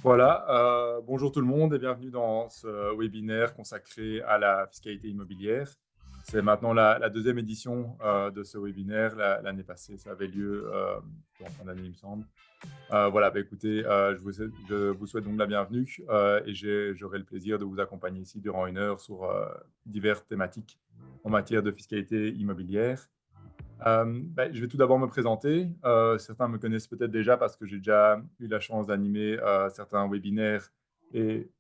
Voilà, bonjour tout le monde et bienvenue dans ce webinaire consacré à la fiscalité immobilière. C'est maintenant la deuxième édition de ce webinaire. L'année passée, ça avait lieu en fin d'année, il me semble. Voilà, écoutez, je vous souhaite donc la bienvenue et j'aurai le plaisir de vous accompagner ici durant une heure sur diverses thématiques en matière de fiscalité immobilière. Je vais tout d'abord me présenter. Certains me connaissent peut-être déjà parce que j'ai déjà eu la chance d'animer certains webinaires et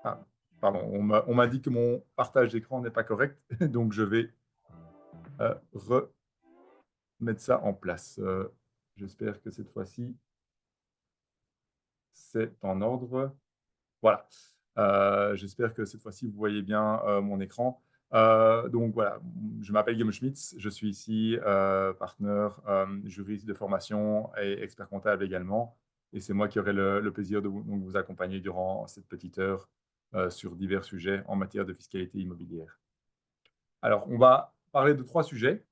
ah, pardon, on m'a dit que mon partage d'écran n'est pas correct, donc je vais remettre ça en place. J'espère que cette fois-ci, c'est en ordre. Voilà. J'espère que cette fois-ci, vous voyez bien mon écran. Donc voilà, je m'appelle Guillaume Schmitz, je suis ici partenaire, juriste de formation et expert comptable également. Et c'est moi qui aurai le plaisir de vous accompagner durant cette petite heure sur divers sujets en matière de fiscalité immobilière. Alors, on va parler de 3 sujets.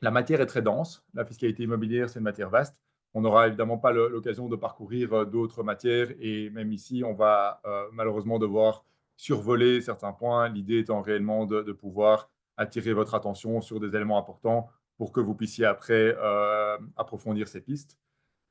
La matière est très dense. La fiscalité immobilière, c'est une matière vaste. On n'aura évidemment pas l'occasion de parcourir d'autres matières et même ici, on va malheureusement devoir survoler certains points. L'idée étant réellement de pouvoir attirer votre attention sur des éléments importants pour que vous puissiez après approfondir ces pistes.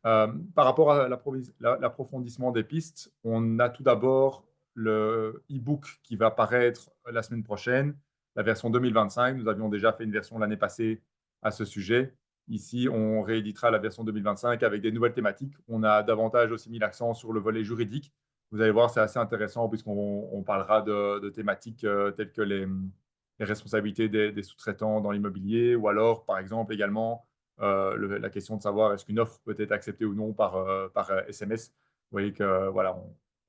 Par rapport à l'approfondissement des pistes, on a tout d'abord le e-book qui va paraître la semaine prochaine, la version 2025. Nous avions déjà fait une version l'année passée à ce sujet. Ici, on rééditera la version 2025 avec des nouvelles thématiques. On a davantage aussi mis l'accent sur le volet juridique. Vous allez voir, c'est assez intéressant puisqu'on parlera de thématiques telles que les responsabilités des sous-traitants dans l'immobilier ou alors, par exemple, également la question de savoir est-ce qu'une offre peut être acceptée ou non par SMS. Vous voyez que voilà,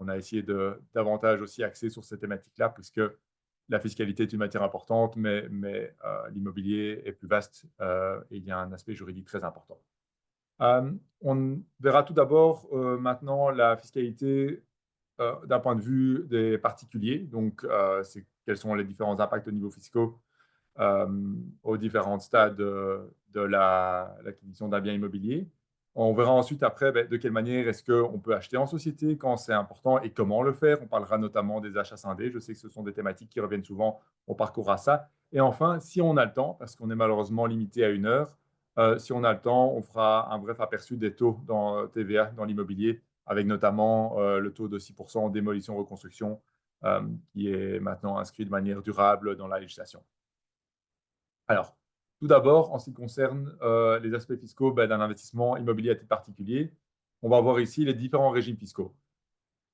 on a essayé de davantage aussi axer sur ces thématiques-là, puisque la fiscalité est une matière importante, mais l'immobilier est plus vaste et il y a un aspect juridique très important. On verra tout d'abord maintenant la fiscalité d'un point de vue des particuliers. Donc, quels sont les différents impacts au niveau fiscaux euh, aux différents stades de l'acquisition d'un bien immobilier. On verra ensuite après de quelle manière est-ce qu'on peut acheter en société quand c'est important et comment le faire. On parlera notamment des achats scindés. Je sais que ce sont des thématiques qui reviennent souvent. On parcourra ça. Et enfin, si on a le temps, parce qu'on est malheureusement limité à une heure, si on a le temps, on fera un bref aperçu des taux dans TVA, dans l'immobilier, avec notamment le taux de 6% en démolition-reconstruction, qui est maintenant inscrit de manière durable dans la législation. Alors, tout d'abord, en ce qui concerne les aspects fiscaux d'un investissement immobilier à titre particulier, on va voir ici les différents régimes fiscaux.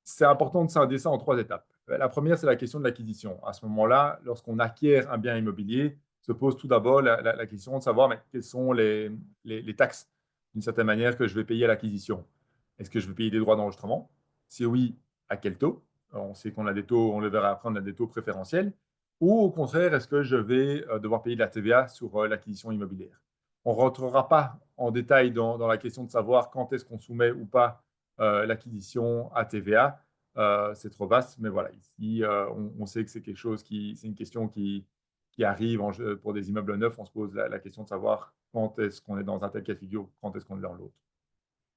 C'est important de scinder ça en 3 étapes. La première, c'est la question de l'acquisition. À ce moment-là, lorsqu'on acquiert un bien immobilier, se pose tout d'abord la question de savoir quelles sont les taxes, d'une certaine manière, que je vais payer à l'acquisition. Est-ce que je vais payer des droits d'enregistrement? Si oui, à quel taux? On sait qu'on a des taux, on le verra après, on a des taux préférentiels. Ou au contraire, est-ce que je vais devoir payer de la TVA sur l'acquisition immobilière? On ne rentrera pas en détail dans la question de savoir quand est-ce qu'on soumet ou pas l'acquisition à TVA. C'est trop vaste, mais voilà, ici, on sait que c'est quelque chose c'est une question qui arrive pour des immeubles neufs. On se pose la question de savoir quand est-ce qu'on est dans un tel cas de figure, quand est-ce qu'on est dans l'autre.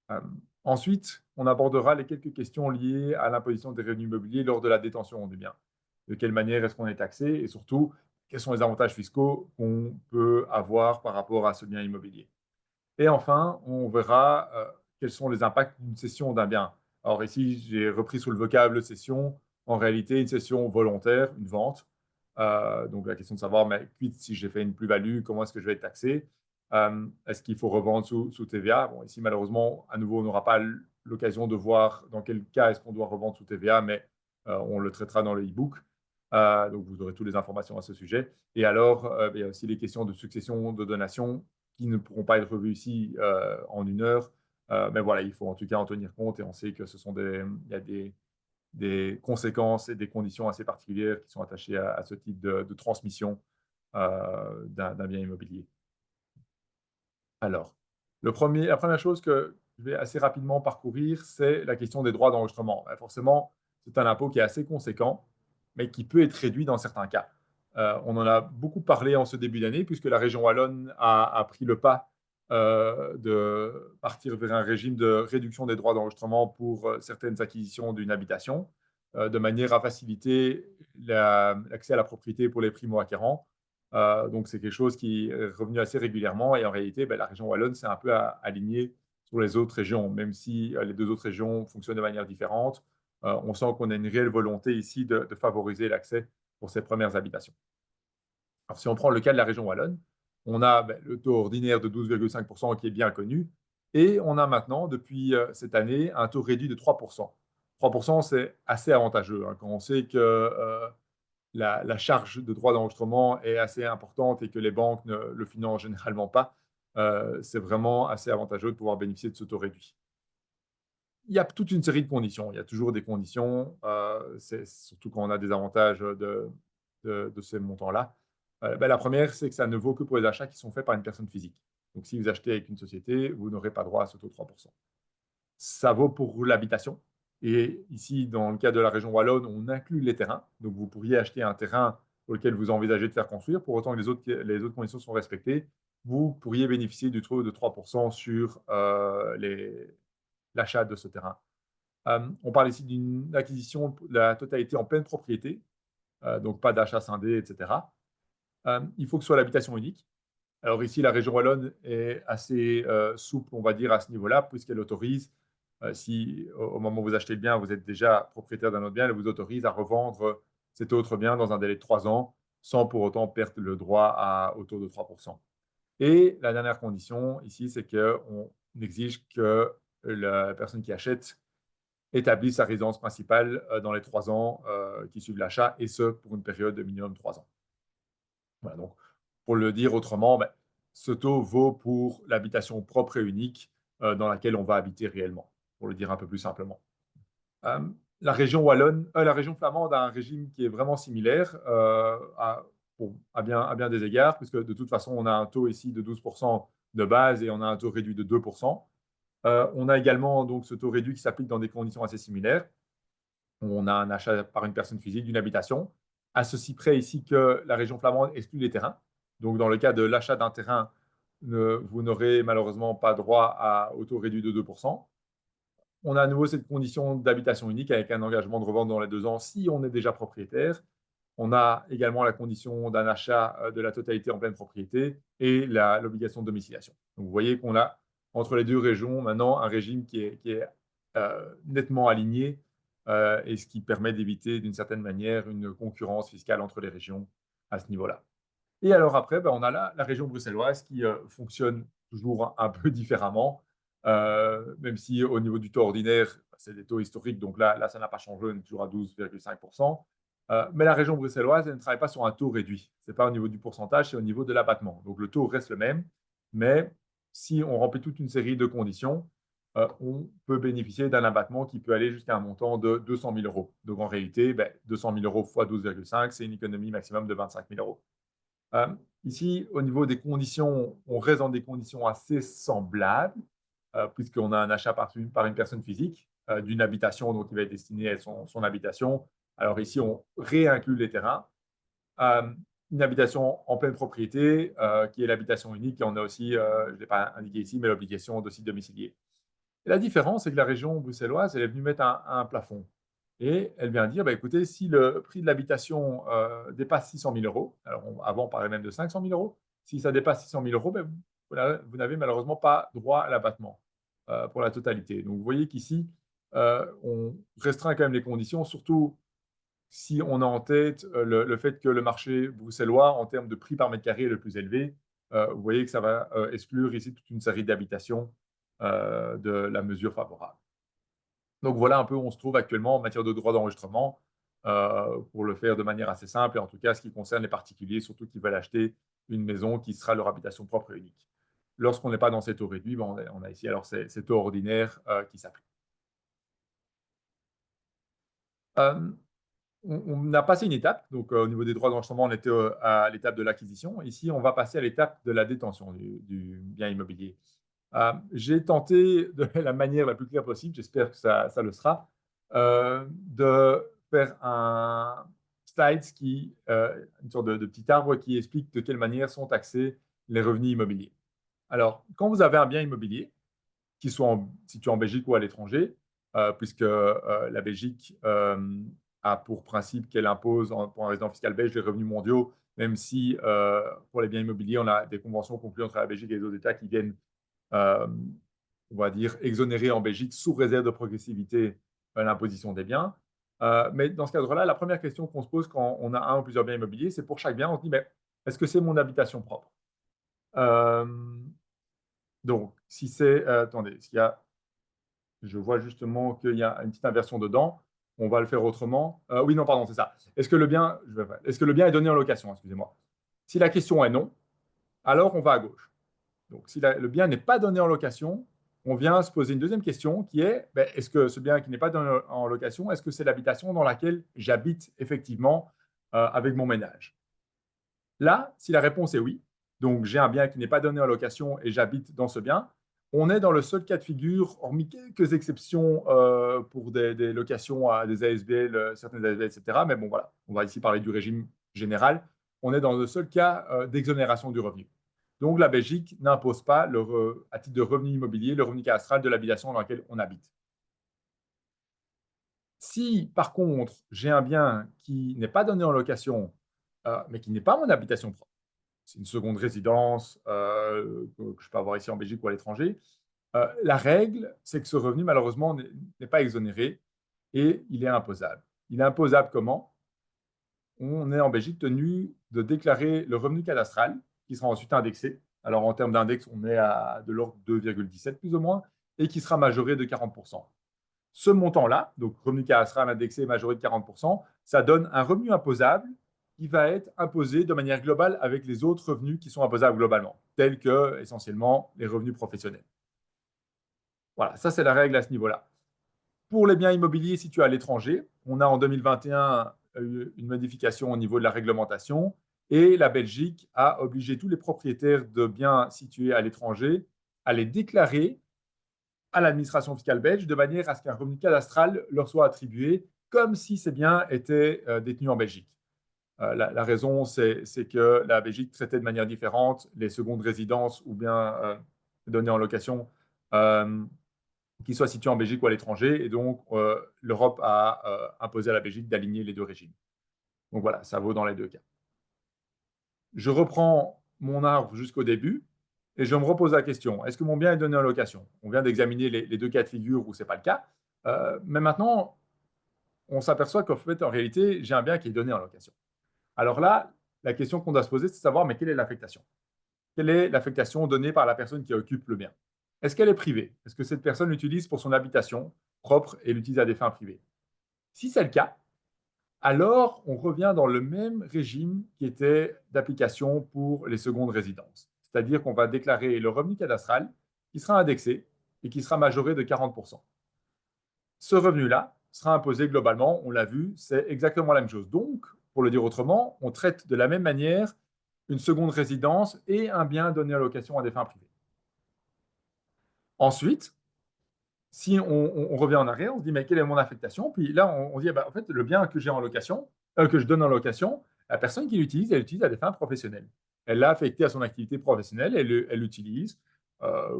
Euh, Ensuite, on abordera les quelques questions liées à l'imposition des revenus immobiliers lors de la détention du bien. De quelle manière est-ce qu'on est taxé et surtout, quels sont les avantages fiscaux qu'on peut avoir par rapport à ce bien immobilier. Et enfin, on verra quels sont les impacts d'une cession d'un bien. Alors ici, j'ai repris sous le vocable cession. En réalité, une cession volontaire, une vente. Donc la question de savoir, mais si j'ai fait une plus-value, comment est-ce que je vais être taxé? Est-ce qu'il faut revendre sous TVA? Bon, ici, malheureusement, à nouveau, on n'aura pas l'occasion de voir dans quel cas est-ce qu'on doit revendre sous TVA, mais on le traitera dans le e-book. Donc vous aurez toutes les informations à ce sujet. Et alors, il y a aussi les questions de succession, de donation, qui ne pourront pas être revus ici en une heure. Mais voilà, il faut en tout cas en tenir compte et on sait que il y a des conséquences et des conditions assez particulières qui sont attachées à ce type de transmission d'un bien immobilier. Alors, la première chose que je vais assez rapidement parcourir, c'est la question des droits d'enregistrement. Forcément, c'est un impôt qui est assez conséquent, mais qui peut être réduit dans certains cas. On en a beaucoup parlé en ce début d'année, puisque la région wallonne a pris le pas de partir vers un régime de réduction des droits d'enregistrement pour certaines acquisitions d'une habitation, de manière à faciliter l'accès à la propriété pour les primo-acquérants. Donc, c'est quelque chose qui est revenu assez régulièrement et en réalité, ben, la région wallonne s'est un peu alignée sur les autres régions, même si les deux autres régions fonctionnent de manière différente. On sent qu'on a une réelle volonté ici de favoriser l'accès pour ces premières habitations. Alors, si on prend le cas de la région wallonne, on a le taux ordinaire de 12,5% qui est bien connu et on a maintenant, depuis cette année, un taux réduit de 3%. 3%, c'est assez avantageux hein, quand on sait que la charge de droit d'enregistrement est assez importante et que les banques ne le financent généralement pas. C'est vraiment assez avantageux de pouvoir bénéficier de ce taux réduit. Il y a toute une série de conditions. Il y a toujours des conditions, surtout quand on a des avantages de ces montants-là. La première, c'est que ça ne vaut que pour les achats qui sont faits par une personne physique. Donc, si vous achetez avec une société, vous n'aurez pas droit à ce taux de 3%. Ça vaut pour l'habitation. Et ici, dans le cas de la région wallonne, on inclut les terrains. Donc, vous pourriez acheter un terrain pour lequel vous envisagez de faire construire. Pour autant que les autres conditions sont respectées, vous pourriez bénéficier du taux de 3% sur l'achat de ce terrain. On parle ici d'une acquisition de la totalité en pleine propriété, donc pas d'achat scindé, etc. Il faut que ce soit l'habitation unique. Alors ici, la région wallonne est assez souple, on va dire, à ce niveau-là, puisqu'elle autorise, si au moment où vous achetez le bien, vous êtes déjà propriétaire d'un autre bien, elle vous autorise à revendre cet autre bien dans un délai de 3 ans, sans pour autant perdre le droit au taux de 3%. Et la dernière condition ici, c'est qu'on exige que la personne qui achète établit sa résidence principale dans les 3 ans qui suivent l'achat, et ce, pour une période de minimum 3 ans. Voilà, donc, pour le dire autrement, ce taux vaut pour l'habitation propre et unique dans laquelle on va habiter réellement, pour le dire un peu plus simplement. Euh, la région wallonne, la région flamande a un régime qui est vraiment similaire à bien des égards, puisque de toute façon, on a un taux ici de 12% de base et on a un taux réduit de 2%. On a également donc ce taux réduit qui s'applique dans des conditions assez similaires. On a un achat par une personne physique d'une habitation, à ceci près ici que la région flamande exclut les terrains. Donc, dans le cas de l'achat d'un terrain, vous n'aurez malheureusement pas droit au taux réduit de 2%. On a à nouveau cette condition d'habitation unique avec un engagement de revente dans les 2 ans si on est déjà propriétaire. On a également la condition d'un achat de la totalité en pleine propriété et l'obligation de domiciliation. Donc, vous voyez qu'on a entre les deux régions maintenant un régime qui est nettement aligné et ce qui permet d'éviter d'une certaine manière une concurrence fiscale entre les régions à ce niveau-là. Et alors après, on a la région bruxelloise qui fonctionne toujours un peu différemment, même si au niveau du taux ordinaire, c'est des taux historiques, donc là ça n'a pas changé, on est toujours à 12,5%. Mais la région bruxelloise, elle ne travaille pas sur un taux réduit. Ce n'est pas au niveau du pourcentage, c'est au niveau de l'abattement. Donc le taux reste le même, mais si on remplit toute une série de conditions, on peut bénéficier d'un abattement qui peut aller jusqu'à un montant de 200 000 euros. Donc en réalité, 200 000 euros fois 12,5, c'est une économie maximum de 25 000 euros. Ici, au niveau des conditions, on reste dans des conditions assez semblables, puisqu'on a un achat par une personne physique d'une habitation donc, qui va être destinée à être son habitation. Alors ici, on réinclut les terrains. Une habitation en pleine propriété, qui est l'habitation unique, et on a aussi, je ne l'ai pas indiqué ici, mais l'obligation de site domicilié. Et la différence, c'est que la région bruxelloise, elle est venue mettre un plafond. Et elle vient dire, écoutez, si le prix de l'habitation dépasse 600 000 euros, alors avant on parlait même de 500 000 euros, si ça dépasse 600 000 euros, vous n'avez malheureusement pas droit à l'abattement pour la totalité. Donc vous voyez qu'ici, on restreint quand même les conditions, surtout si on a en tête le fait que le marché bruxellois, en termes de prix par mètre carré, est le plus élevé. Vous voyez que ça va exclure ici toute une série d'habitations de la mesure favorable. Donc voilà un peu où on se trouve actuellement en matière de droit d'enregistrement, pour le faire de manière assez simple, et en tout cas ce qui concerne les particuliers, surtout qui veulent acheter une maison qui sera leur habitation propre et unique. Lorsqu'on n'est pas dans ces taux réduits, on a ici alors ces taux ordinaires qui s'appliquent. On a passé une étape, donc au niveau des droits d'enregistrement, on était à l'étape de l'acquisition. Ici, on va passer à l'étape de la détention du bien immobilier. J'ai tenté de la manière la plus claire possible, j'espère que ça le sera, de faire un slide une sorte de petit arbre qui explique de quelle manière sont taxés les revenus immobiliers. Alors, quand vous avez un bien immobilier, qu'il soit situé en Belgique ou à l'étranger, puisque la Belgique a pour principe qu'elle impose pour un résident fiscal belge les revenus mondiaux, même si pour les biens immobiliers, on a des conventions conclues entre la Belgique et les autres États qui viennent, euh, on va dire, exonérer en Belgique sous réserve de progressivité l'imposition des biens. Mais dans ce cadre-là, la première question qu'on se pose quand on a un ou plusieurs biens immobiliers, c'est pour chaque bien, on se dit, mais est-ce que c'est mon habitation propre? Euh, donc, si c'est, attendez, s'il y a je vois justement qu'il y a une petite inversion dedans. On va le faire autrement. Oui, non, pardon, c'est ça. Est-ce que le bien est donné en location? Excusez-moi. Si la question est non, alors on va à gauche. Donc, si le bien n'est pas donné en location, on vient se poser une deuxième question qui est, ben, est-ce que ce bien qui n'est pas donné en location, est-ce que c'est l'habitation dans laquelle j'habite effectivement avec mon ménage? Là, si la réponse est oui, donc j'ai un bien qui n'est pas donné en location et j'habite dans ce bien, on est dans le seul cas de figure, hormis quelques exceptions pour des locations à des ASBL, certaines ASBL, etc. Mais bon, voilà, on va ici parler du régime général. On est dans le seul cas d'exonération du revenu. Donc la Belgique n'impose pas, à titre de revenu immobilier, le revenu cadastral de l'habitation dans laquelle on habite. Si, par contre, j'ai un bien qui n'est pas donné en location, mais qui n'est pas mon habitation propre, c'est une seconde résidence que je peux avoir ici en Belgique ou à l'étranger. La règle, c'est que ce revenu, malheureusement, n'est pas exonéré et il est imposable. Il est imposable comment? On est en Belgique tenu de déclarer le revenu cadastral, qui sera ensuite indexé. Alors, en termes d'index, on est à de l'ordre de 2,17 plus ou moins, et qui sera majoré de 40%. Ce montant-là, donc revenu cadastral indexé majoré de 40%, ça donne un revenu imposable qui va être imposé de manière globale avec les autres revenus qui sont imposables globalement, tels que essentiellement les revenus professionnels. Voilà, ça c'est la règle à ce niveau-là. Pour les biens immobiliers situés à l'étranger, on a en 2021 eu une modification au niveau de la réglementation et la Belgique a obligé tous les propriétaires de biens situés à l'étranger à les déclarer à l'administration fiscale belge de manière à ce qu'un revenu cadastral leur soit attribué comme si ces biens étaient détenus en Belgique. La raison, c'est que la Belgique traitait de manière différente les secondes résidences ou bien données en location qui soient situées en Belgique ou à l'étranger. Et donc, l'Europe a imposé à la Belgique d'aligner les deux régimes. Donc voilà, ça vaut dans les deux cas. Je reprends mon arbre jusqu'au début et je me repose la question, est-ce que mon bien est donné en location? On vient d'examiner les deux cas de figure où ce n'est pas le cas. Mais maintenant, on s'aperçoit qu'en fait, en réalité, j'ai un bien qui est donné en location. Alors là, la question qu'on doit se poser, c'est de savoir, mais quelle est l'affectation? Quelle est l'affectation donnée par la personne qui occupe le bien? Est-ce qu'elle est privée? Est-ce que cette personne l'utilise pour son habitation propre et l'utilise à des fins privées? Si c'est le cas, alors on revient dans le même régime qui était d'application pour les secondes résidences. C'est-à-dire qu'on va déclarer le revenu cadastral qui sera indexé et qui sera majoré de 40%. Ce revenu-là sera imposé globalement, on l'a vu, c'est exactement la même chose. Donc, pour le dire autrement, on traite de la même manière une seconde résidence et un bien donné à location à des fins privées. Ensuite, si on revient en arrière, on se dit, mais quelle est mon affectation? Puis là, on dit, en fait, le bien que j'ai en location, que je donne en location, la personne qui l'utilise, elle l'utilise à des fins professionnelles. Elle l'a affecté à son activité professionnelle, elle l'utilise.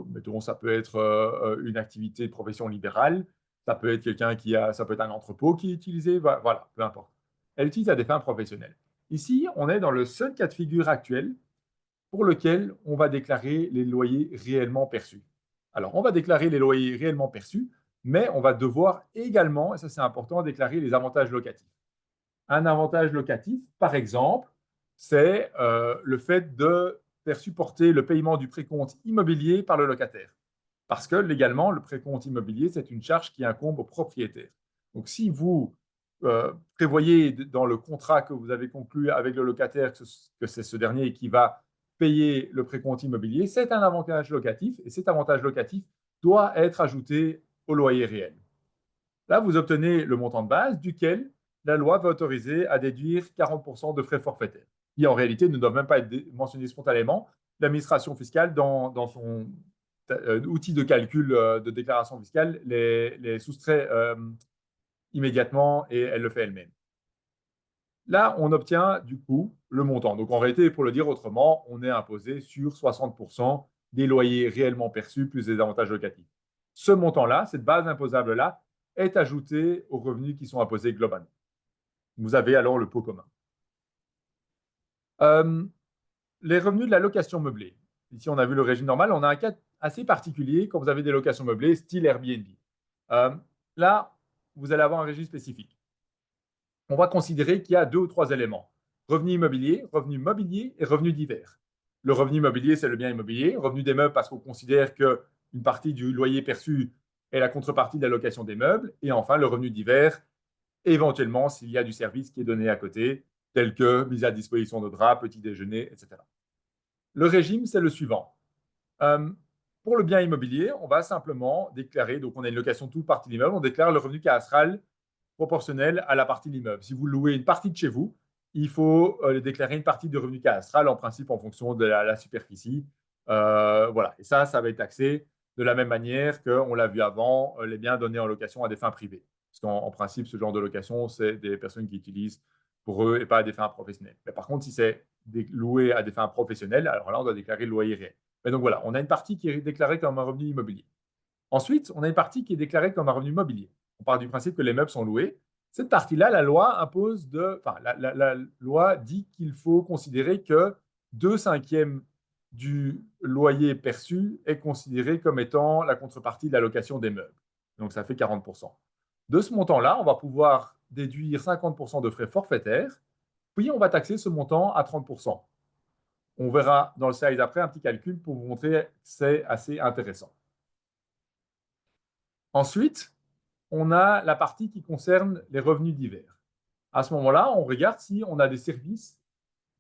Mettons, ça peut être une activité de profession libérale, ça peut être ça peut être un entrepôt qui est utilisé, voilà, peu importe. Elle l'utilise à des fins professionnelles. Ici, on est dans le seul cas de figure actuel pour lequel on va déclarer les loyers réellement perçus. Alors, on va déclarer les loyers réellement perçus, mais on va devoir également, et ça c'est important, déclarer les avantages locatifs. Un avantage locatif, par exemple, c'est le fait de faire supporter le paiement du précompte immobilier par le locataire. Parce que légalement, le précompte immobilier, c'est une charge qui incombe au propriétaire. Donc, si vous prévoyez dans le contrat que vous avez conclu avec le locataire que c'est ce dernier qui va payer le précompte immobilier, c'est un avantage locatif et cet avantage locatif doit être ajouté au loyer réel. Là, vous obtenez le montant de base duquel la loi va autoriser à déduire 40% de frais forfaitaires, qui en réalité ne doivent même pas être mentionnés spontanément. L'administration fiscale, dans son outil de calcul de déclaration fiscale, les soustrait immédiatement et elle le fait elle-même. Là, on obtient du coup le montant. Donc en réalité, pour le dire autrement, on est imposé sur 60% des loyers réellement perçus plus des avantages locatifs. Ce montant-là, cette base imposable-là, est ajouté aux revenus qui sont imposés globalement. Vous avez alors le pot commun. Les revenus de la location meublée. Ici, on a vu le régime normal. On a un cas assez particulier quand vous avez des locations meublées, style Airbnb. Là, vous allez avoir un régime spécifique. On va considérer qu'il y a 2 ou 3 éléments. Revenu immobilier et revenu divers. Le revenu immobilier, c'est le bien immobilier. Revenu des meubles, parce qu'on considère qu'une partie du loyer perçu est la contrepartie de la location des meubles. Et enfin, le revenu divers, éventuellement, s'il y a du service qui est donné à côté, tel que mise à disposition de draps, petit déjeuner, etc. Le régime, c'est le suivant. Pour le bien immobilier, on va simplement déclarer, donc on a une location de toute partie de l'immeuble, on déclare le revenu cadastral proportionnel à la partie de l'immeuble. Si vous louez une partie de chez vous, il faut déclarer une partie de revenu cadastral, en principe en fonction de la superficie. Voilà. Et ça va être taxé de la même manière qu'on l'a vu avant, les biens donnés en location à des fins privées. Parce qu'en principe, ce genre de location, c'est des personnes qui utilisent pour eux et pas à des fins professionnelles. Mais par contre, si c'est loué à des fins professionnelles, alors là, on doit déclarer le loyer réel. Mais donc voilà, on a une partie qui est déclarée comme un revenu immobilier. Ensuite, on a une partie qui est déclarée comme un revenu mobilier. On part du principe que les meubles sont loués. Cette partie-là, la loi impose la loi dit qu'il faut considérer que 2/5 du loyer perçu est considéré comme étant la contrepartie de la location des meubles. Donc, ça fait 40%. De ce montant-là, on va pouvoir déduire 50% de frais forfaitaires, puis on va taxer ce montant à 30%. On verra dans le slide après un petit calcul pour vous montrer que c'est assez intéressant. Ensuite, on a la partie qui concerne les revenus divers. À ce moment-là, on regarde si on a des services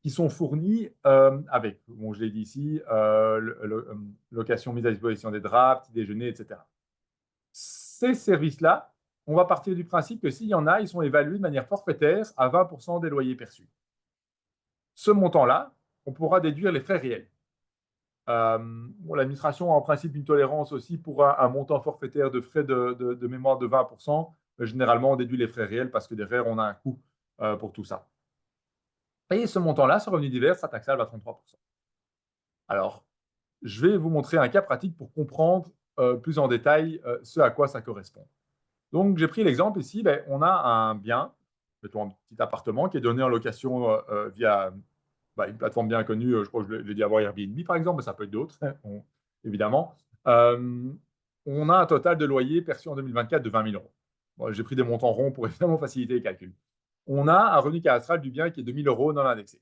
qui sont fournis avec, bon, je l'ai dit ici, location, mise à disposition des draps, petit déjeuner, etc. Ces services-là, on va partir du principe que s'il y en a, ils sont évalués de manière forfaitaire à 20% des loyers perçus. Ce montant-là, on pourra déduire les frais réels. L'administration a en principe une tolérance aussi pour un montant forfaitaire de frais de mémoire de 20%. Généralement, on déduit les frais réels parce que derrière, on a un coût pour tout ça. Et ce montant-là, ce revenu divers, sera taxable à 33%. Alors, je vais vous montrer un cas pratique pour comprendre plus en détail ce à quoi ça correspond. Donc, j'ai pris l'exemple ici, on a un bien, mettons un petit appartement qui est donné en location via une plateforme bien connue, je crois que je l'ai dit avant, Airbnb par exemple, mais ça peut être d'autres, évidemment. On a un total de loyer perçu en 2024 de 20 000 euros. Bon, j'ai pris des montants ronds pour évidemment faciliter les calculs. On a un revenu cadastral du bien qui est de 1 000 euros non indexé.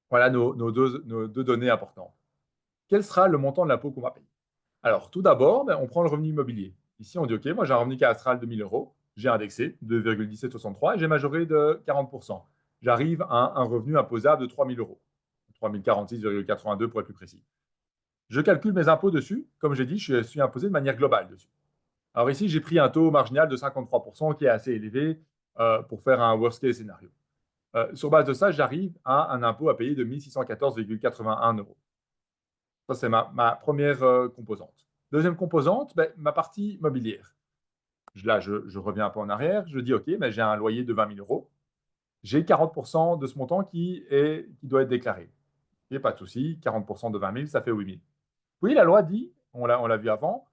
Voilà nos deux données importantes. Quel sera le montant de l'impôt qu'on va payer? Alors, tout d'abord, on prend le revenu immobilier. Ici, on dit, OK, moi j'ai un revenu cadastral de 1 000 euros, j'ai indexé 2,1763 et j'ai majoré de 40%. J'arrive à un revenu imposable de 3 000 euros, 3 046,82 pour être plus précis. Je calcule mes impôts dessus. Comme j'ai dit, je suis imposé de manière globale dessus. Alors ici, j'ai pris un taux marginal de 53% qui est assez élevé pour faire un worst-case scénario. Sur base de ça, j'arrive à un impôt à payer de 1 614,81 euros. Ça, c'est ma première composante. Deuxième composante, ma partie mobilière. Là, je reviens un peu en arrière. Je dis, OK, j'ai un loyer de 20 000 euros. J'ai 40% de ce montant qui doit être déclaré. Et pas de souci, 40% de 20 000, ça fait 8 000. Oui, la loi dit, on l'a vu avant,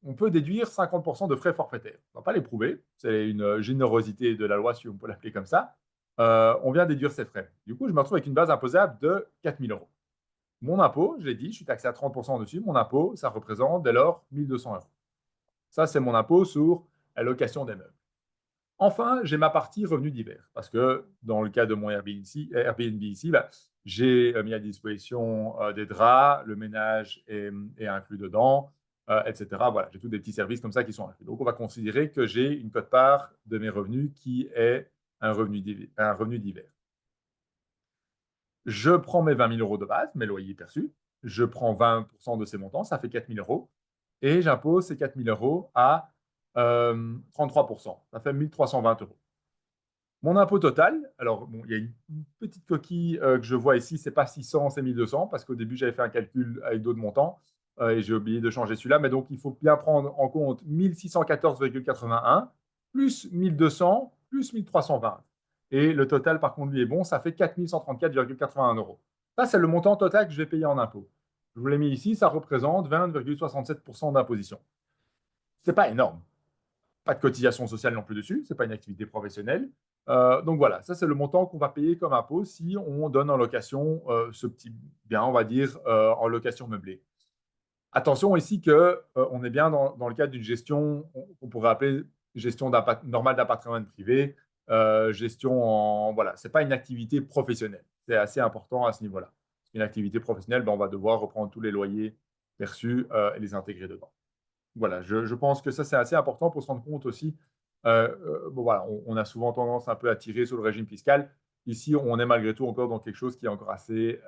on peut déduire 50% de frais forfaitaires. On ne va pas les prouver, c'est une générosité de la loi, si on peut l'appeler comme ça. On vient déduire ces frais. Du coup, je me retrouve avec une base imposable de 4 000 euros. Mon impôt, je l'ai dit, je suis taxé à 30% dessus. Mon impôt, ça représente dès lors 1 200 euros. Ça, c'est mon impôt sur la location des meubles. Enfin, j'ai ma partie revenus divers, parce que dans le cas de mon Airbnb ici, j'ai mis à disposition des draps, le ménage est inclus dedans, etc. Voilà, j'ai tous des petits services comme ça qui sont inclus. Donc, on va considérer que j'ai une quote-part de mes revenus qui est un revenu divers. Je prends mes 20 000 euros de base, mes loyers perçus, je prends 20% de ces montants, ça fait 4 000 euros, et j'impose ces 4 000 euros à 33%. Ça fait 1 320 euros. Mon impôt total, alors bon, il y a une petite coquille que je vois ici, ce n'est pas 600, c'est 1 200, parce qu'au début, j'avais fait un calcul avec d'autres montants et j'ai oublié de changer celui-là. Mais donc, il faut bien prendre en compte 1 614,81 plus 1 200 plus 1 320. Et le total, par contre, lui est bon, ça fait 4 134,81 euros. Ça, c'est le montant total que je vais payer en impôt. Je vous l'ai mis ici, ça représente 20,67% d'imposition. Ce n'est pas énorme. Pas de cotisation sociale non plus dessus, ce n'est pas une activité professionnelle. Donc voilà, ça c'est le montant qu'on va payer comme impôt si on donne en location ce petit bien, on va dire, en location meublée. Attention ici qu'on est bien dans le cadre d'une gestion qu'on pourrait appeler gestion normale d'un patrimoine privé, gestion en… Voilà, ce n'est pas une activité professionnelle. C'est assez important à ce niveau-là. Une activité professionnelle, ben, on va devoir reprendre tous les loyers perçus et les intégrer dedans. Voilà, je pense que ça, c'est assez important pour se rendre compte aussi. Bon, voilà, on a souvent tendance un peu à tirer sur le régime fiscal. Ici, on est malgré tout encore dans quelque chose qui est encore assez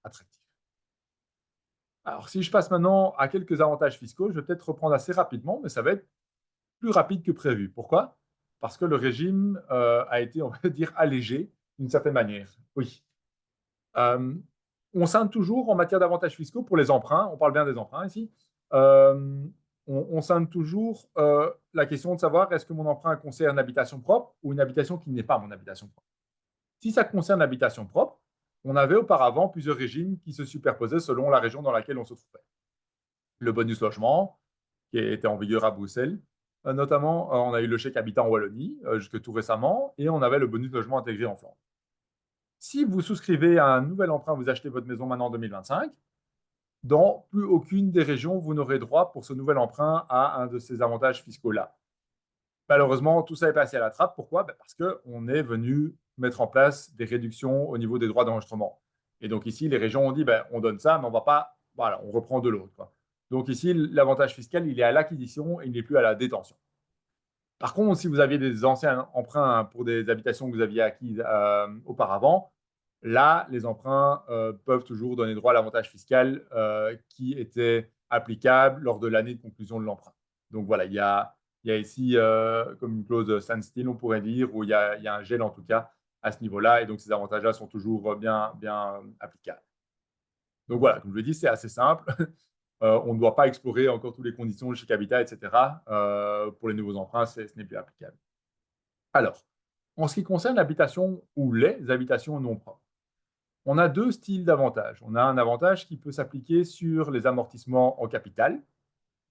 attractif. Alors, si je passe maintenant à quelques avantages fiscaux, je vais peut-être reprendre assez rapidement, mais ça va être plus rapide que prévu. Pourquoi? Parce que le régime a été, on va dire, allégé d'une certaine manière. Oui. Euh, on scinde toujours en matière d'avantages fiscaux pour les emprunts. On parle bien des emprunts ici. Euh, on scinde toujours la question de savoir est-ce que mon emprunt concerne l'habitation propre ou une habitation qui n'est pas mon habitation propre. Si ça concerne l'habitation propre, on avait auparavant plusieurs régimes qui se superposaient selon la région dans laquelle on se trouvait. Le bonus logement, qui était en vigueur à Bruxelles. Notamment, on a eu le chèque habitant en Wallonie, jusque tout récemment, et on avait le bonus logement intégré en Flandre. Si vous souscrivez à un nouvel emprunt, vous achetez votre maison maintenant en 2025, dans plus aucune des régions, vous n'aurez droit pour ce nouvel emprunt à un de ces avantages fiscaux-là. Malheureusement, tout ça est passé à la trappe. Pourquoi? Parce qu'on est venu mettre en place des réductions au niveau des droits d'enregistrement. Et donc ici, les régions ont dit, on donne ça, mais on ne va pas, voilà, on reprend de l'autre. Donc ici, l'avantage fiscal, il est à l'acquisition et il n'est plus à la détention. Par contre, si vous aviez des anciens emprunts pour des habitations que vous aviez acquises auparavant, là, les emprunts peuvent toujours donner droit à l'avantage fiscal qui était applicable lors de l'année de conclusion de l'emprunt. Donc voilà, il y a ici comme une clause standstill, on pourrait dire, où il y a un gel en tout cas à ce niveau-là, et donc ces avantages-là sont toujours bien applicables. Donc voilà, comme je l'ai dit, c'est assez simple. On ne doit pas explorer encore toutes les conditions de chez Habitat, etc. Pour les nouveaux emprunts, ce n'est plus applicable. Alors, en ce qui concerne l'habitation ou les habitations non propres, on a deux styles d'avantages. On a un avantage qui peut s'appliquer sur les amortissements en capital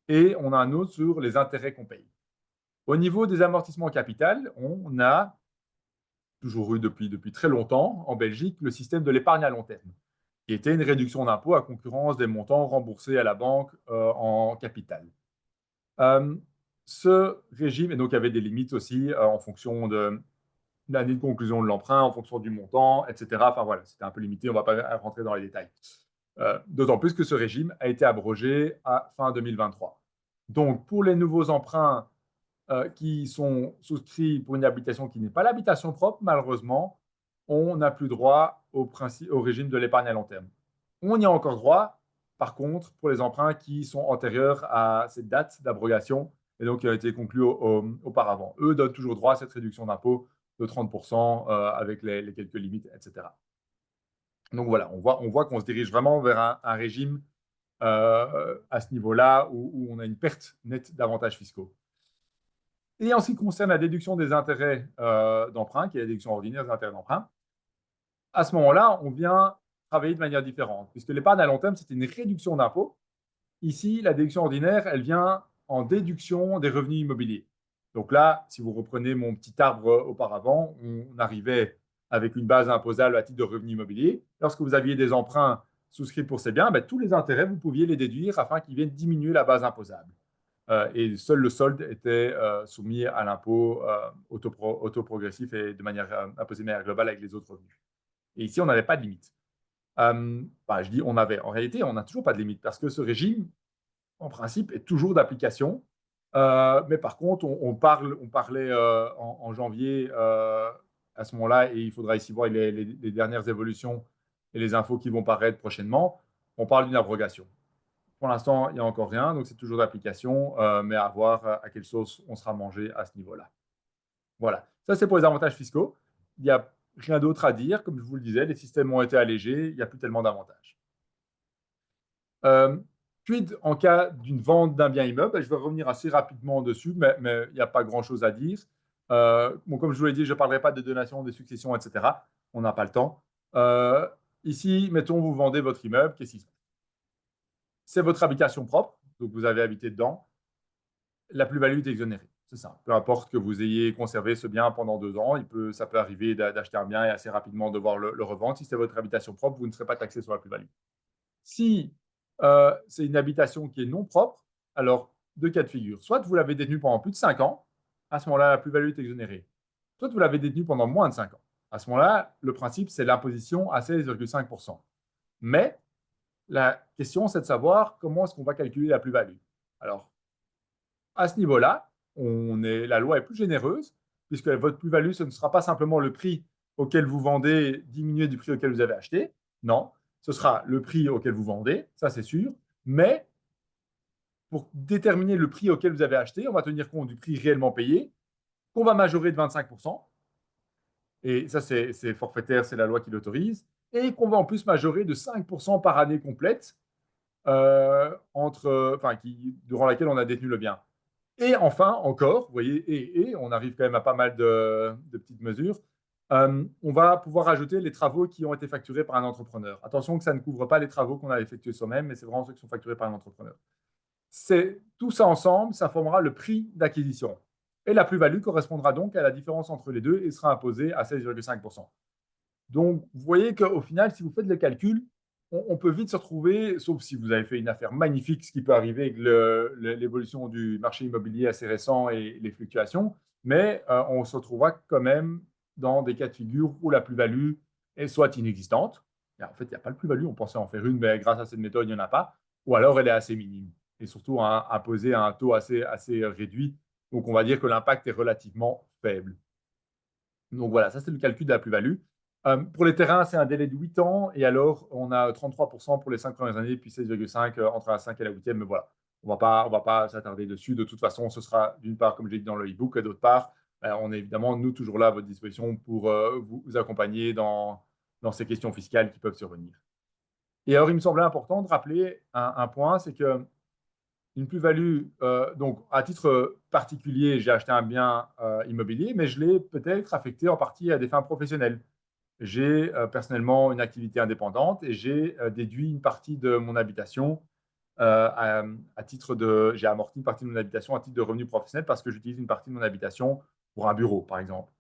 et on a un autre sur les intérêts qu'on paye. Au niveau des amortissements en capital, on a toujours eu depuis très longtemps en Belgique le système de l'épargne à long terme, qui était une réduction d'impôt à concurrence des montants remboursés à la banque en capital. Ce régime, et donc il y avait des limites aussi en fonction de l'année de conclusion de l'emprunt, en fonction du montant, etc. Enfin voilà, c'était un peu limité, on ne va pas rentrer dans les détails. D'autant plus que ce régime a été abrogé à fin 2023. Donc pour les nouveaux emprunts qui sont souscrits pour une habitation qui n'est pas l'habitation propre, malheureusement, on n'a plus droit au régime de l'épargne à long terme. On y a encore droit, par contre, pour les emprunts qui sont antérieurs à cette date d'abrogation et donc qui ont été conclus auparavant. Eux donnent toujours droit à cette réduction d'impôt de 30% avec les quelques limites, etc. Donc voilà, on voit qu'on se dirige vraiment vers un régime à ce niveau-là où on a une perte nette d'avantages fiscaux. Et en ce qui concerne la déduction des intérêts d'emprunt, qui est la déduction ordinaire des intérêts d'emprunt, à ce moment-là, on vient travailler de manière différente, puisque l'épargne à long terme, c'est une réduction d'impôt. Ici, la déduction ordinaire, elle vient en déduction des revenus immobiliers. Donc là, si vous reprenez mon petit arbre auparavant, on arrivait avec une base imposable à titre de revenus immobiliers. Lorsque vous aviez des emprunts souscrits pour ces biens, tous les intérêts, vous pouviez les déduire afin qu'ils viennent diminuer la base imposable. Et seul le solde était soumis à l'impôt autoprogressif et de manière imposé de manière globale avec les autres revenus. Et ici, on n'avait pas de limite. Je dis on avait. En réalité, on n'a toujours pas de limite parce que ce régime, en principe, est toujours d'application. Mais par contre, on parlait en janvier à ce moment-là, et il faudra ici voir les dernières évolutions et les infos qui vont paraître prochainement. On parle d'une abrogation. Pour l'instant, il n'y a encore rien, donc c'est toujours d'application, mais à voir à quelle sauce on sera mangé à ce niveau-là. Voilà, ça c'est pour les avantages fiscaux. Il n'y a rien d'autre à dire. Comme je vous le disais, les systèmes ont été allégés, il n'y a plus tellement d'avantages. Quid en cas d'une vente d'un bien immeuble? Je vais revenir assez rapidement dessus, mais il n'y a pas grand-chose à dire. Comme je vous l'ai dit, je ne parlerai pas de donations, des successions, etc. On n'a pas le temps. Ici, mettons, vous vendez votre immeuble, qu'est-ce qui se passe? c'est votre habitation propre, donc vous avez habité dedans, la plus-value est exonérée. C'est ça. Peu importe que vous ayez conservé ce bien pendant 2 ans, ça peut arriver d'acheter un bien et assez rapidement devoir le revendre. Si c'est votre habitation propre, vous ne serez pas taxé sur la plus-value. Si c'est une habitation qui est non propre, alors deux cas de figure. Soit vous l'avez détenue pendant plus de 5 ans, à ce moment-là, la plus-value est exonérée. Soit vous l'avez détenue pendant moins de 5 ans. À ce moment-là, le principe, c'est l'imposition à 16,5%. Mais la question, c'est de savoir comment est-ce qu'on va calculer la plus-value. Alors, à ce niveau-là, la loi est plus généreuse, puisque votre plus-value, ce ne sera pas simplement le prix auquel vous vendez diminué du prix auquel vous avez acheté. Non, ce sera le prix auquel vous vendez, ça c'est sûr. Mais pour déterminer le prix auquel vous avez acheté, on va tenir compte du prix réellement payé, qu'on va majorer de 25%. Et ça, c'est forfaitaire, c'est la loi qui l'autorise. Et qu'on va en plus majorer de 5% par année complète, durant laquelle on a détenu le bien. Et enfin, encore, vous voyez, on arrive quand même à pas mal de petites mesures, on va pouvoir ajouter les travaux qui ont été facturés par un entrepreneur. Attention que ça ne couvre pas les travaux qu'on a effectués soi-même, mais c'est vraiment ceux qui sont facturés par un entrepreneur. Tout ça ensemble, ça formera le prix d'acquisition. Et la plus-value correspondra donc à la différence entre les deux et sera imposée à 16,5%. Donc, vous voyez qu'au final, si vous faites le calcul, on peut vite se retrouver, sauf si vous avez fait une affaire magnifique, ce qui peut arriver avec l'évolution du marché immobilier assez récent et les fluctuations, mais on se retrouvera quand même dans des cas de figure où la plus-value est soit inexistante, en fait, il n'y a pas de plus-value, on pensait en faire une, mais grâce à cette méthode, il n'y en a pas, ou alors elle est assez minime, et surtout imposée à un taux assez réduit, donc on va dire que l'impact est relativement faible. Donc voilà, ça c'est le calcul de la plus-value. Pour les terrains, c'est un délai de 8 ans et alors on a 33% pour les 5 premières années, puis 16,5 entre la 5 et la 8e. Mais voilà, on va pas s'attarder dessus. De toute façon, ce sera d'une part, comme j'ai dit dans le e-book, et d'autre part, on est évidemment, nous, toujours là à votre disposition pour vous accompagner dans ces questions fiscales qui peuvent survenir. Et alors, il me semblait important de rappeler un point, c'est que une plus-value, donc à titre particulier, j'ai acheté un bien immobilier, mais je l'ai peut-être affecté en partie à des fins professionnelles. J'ai personnellement une activité indépendante et j'ai déduit une partie de mon habitation j'ai amorti une partie de mon habitation à titre de revenu professionnel parce que j'utilise une partie de mon habitation pour un bureau, par exemple.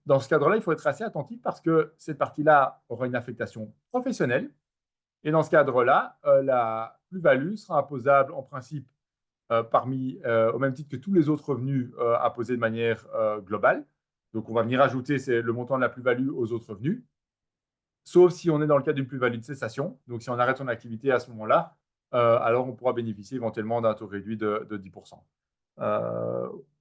Dans ce cadre-là, il faut être assez attentif parce que cette partie-là aura une affectation professionnelle. Et dans ce cadre-là, la plus-value sera imposable en principe au même titre que tous les autres revenus imposés de manière globale. Donc, on va venir ajouter le montant de la plus-value aux autres revenus, sauf si on est dans le cas d'une plus-value de cessation. Donc, si on arrête son activité à ce moment-là, alors on pourra bénéficier éventuellement d'un taux réduit de 10%.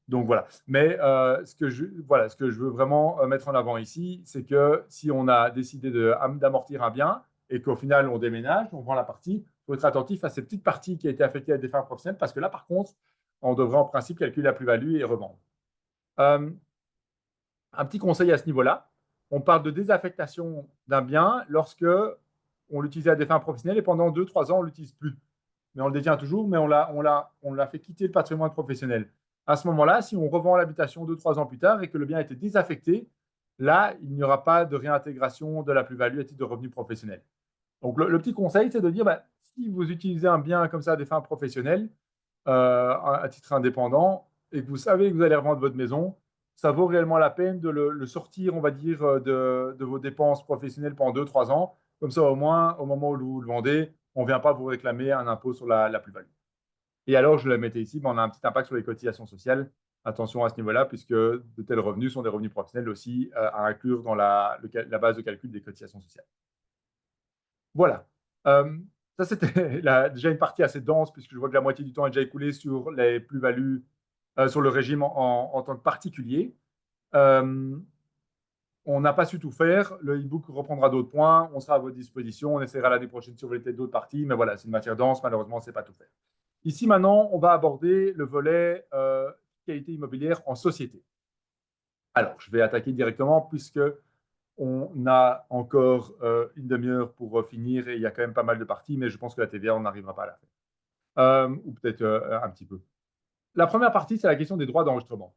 Donc voilà. Mais ce que je veux vraiment mettre en avant ici, c'est que si on a décidé d'amortir un bien et qu'au final on déménage, on vend la partie, il faut être attentif à ces petites parties qui a été affectées à des fins professionnelles parce que là, par contre, on devrait en principe calculer la plus-value et revendre. Un petit conseil à ce niveau-là, on parle de désaffectation d'un bien lorsque on l'utilisait à des fins professionnelles et pendant 2-3 ans, on ne l'utilise plus. Mais on le détient toujours, mais on l'a fait quitter le patrimoine professionnel. À ce moment-là, si on revend l'habitation 2-3 ans plus tard et que le bien a été désaffecté, là, il n'y aura pas de réintégration de la plus-value à titre de revenu professionnel. Donc, le petit conseil, c'est de dire, si vous utilisez un bien comme ça à des fins professionnelles, à titre indépendant, et que vous savez que vous allez revendre votre maison, ça vaut réellement la peine de le sortir, on va dire, de vos dépenses professionnelles pendant 2-3 ans. Comme ça, au moins, au moment où vous le vendez, on ne vient pas vous réclamer un impôt sur la plus-value. Et alors, je le mettais ici, on a un petit impact sur les cotisations sociales. Attention à ce niveau-là, puisque de tels revenus sont des revenus professionnels aussi à inclure dans la base de calcul des cotisations sociales. Voilà. Ça, c'était déjà une partie assez dense, puisque je vois que la moitié du temps est déjà écoulé sur les plus-values, sur le régime en tant que particulier. On n'a pas su tout faire. Le e-book reprendra d'autres points. On sera à votre disposition. On essaiera l'année prochaine de survoler d'autres parties. Mais voilà, c'est une matière dense. Malheureusement, on ne sait pas tout faire. Ici, maintenant, on va aborder le volet fiscalité immobilière en société. Alors, je vais attaquer directement puisque on a encore une demi-heure pour finir et il y a quand même pas mal de parties, mais je pense que la TVA, on n'arrivera pas à la faire. Ou peut-être un petit peu. La première partie, c'est la question des droits d'enregistrement.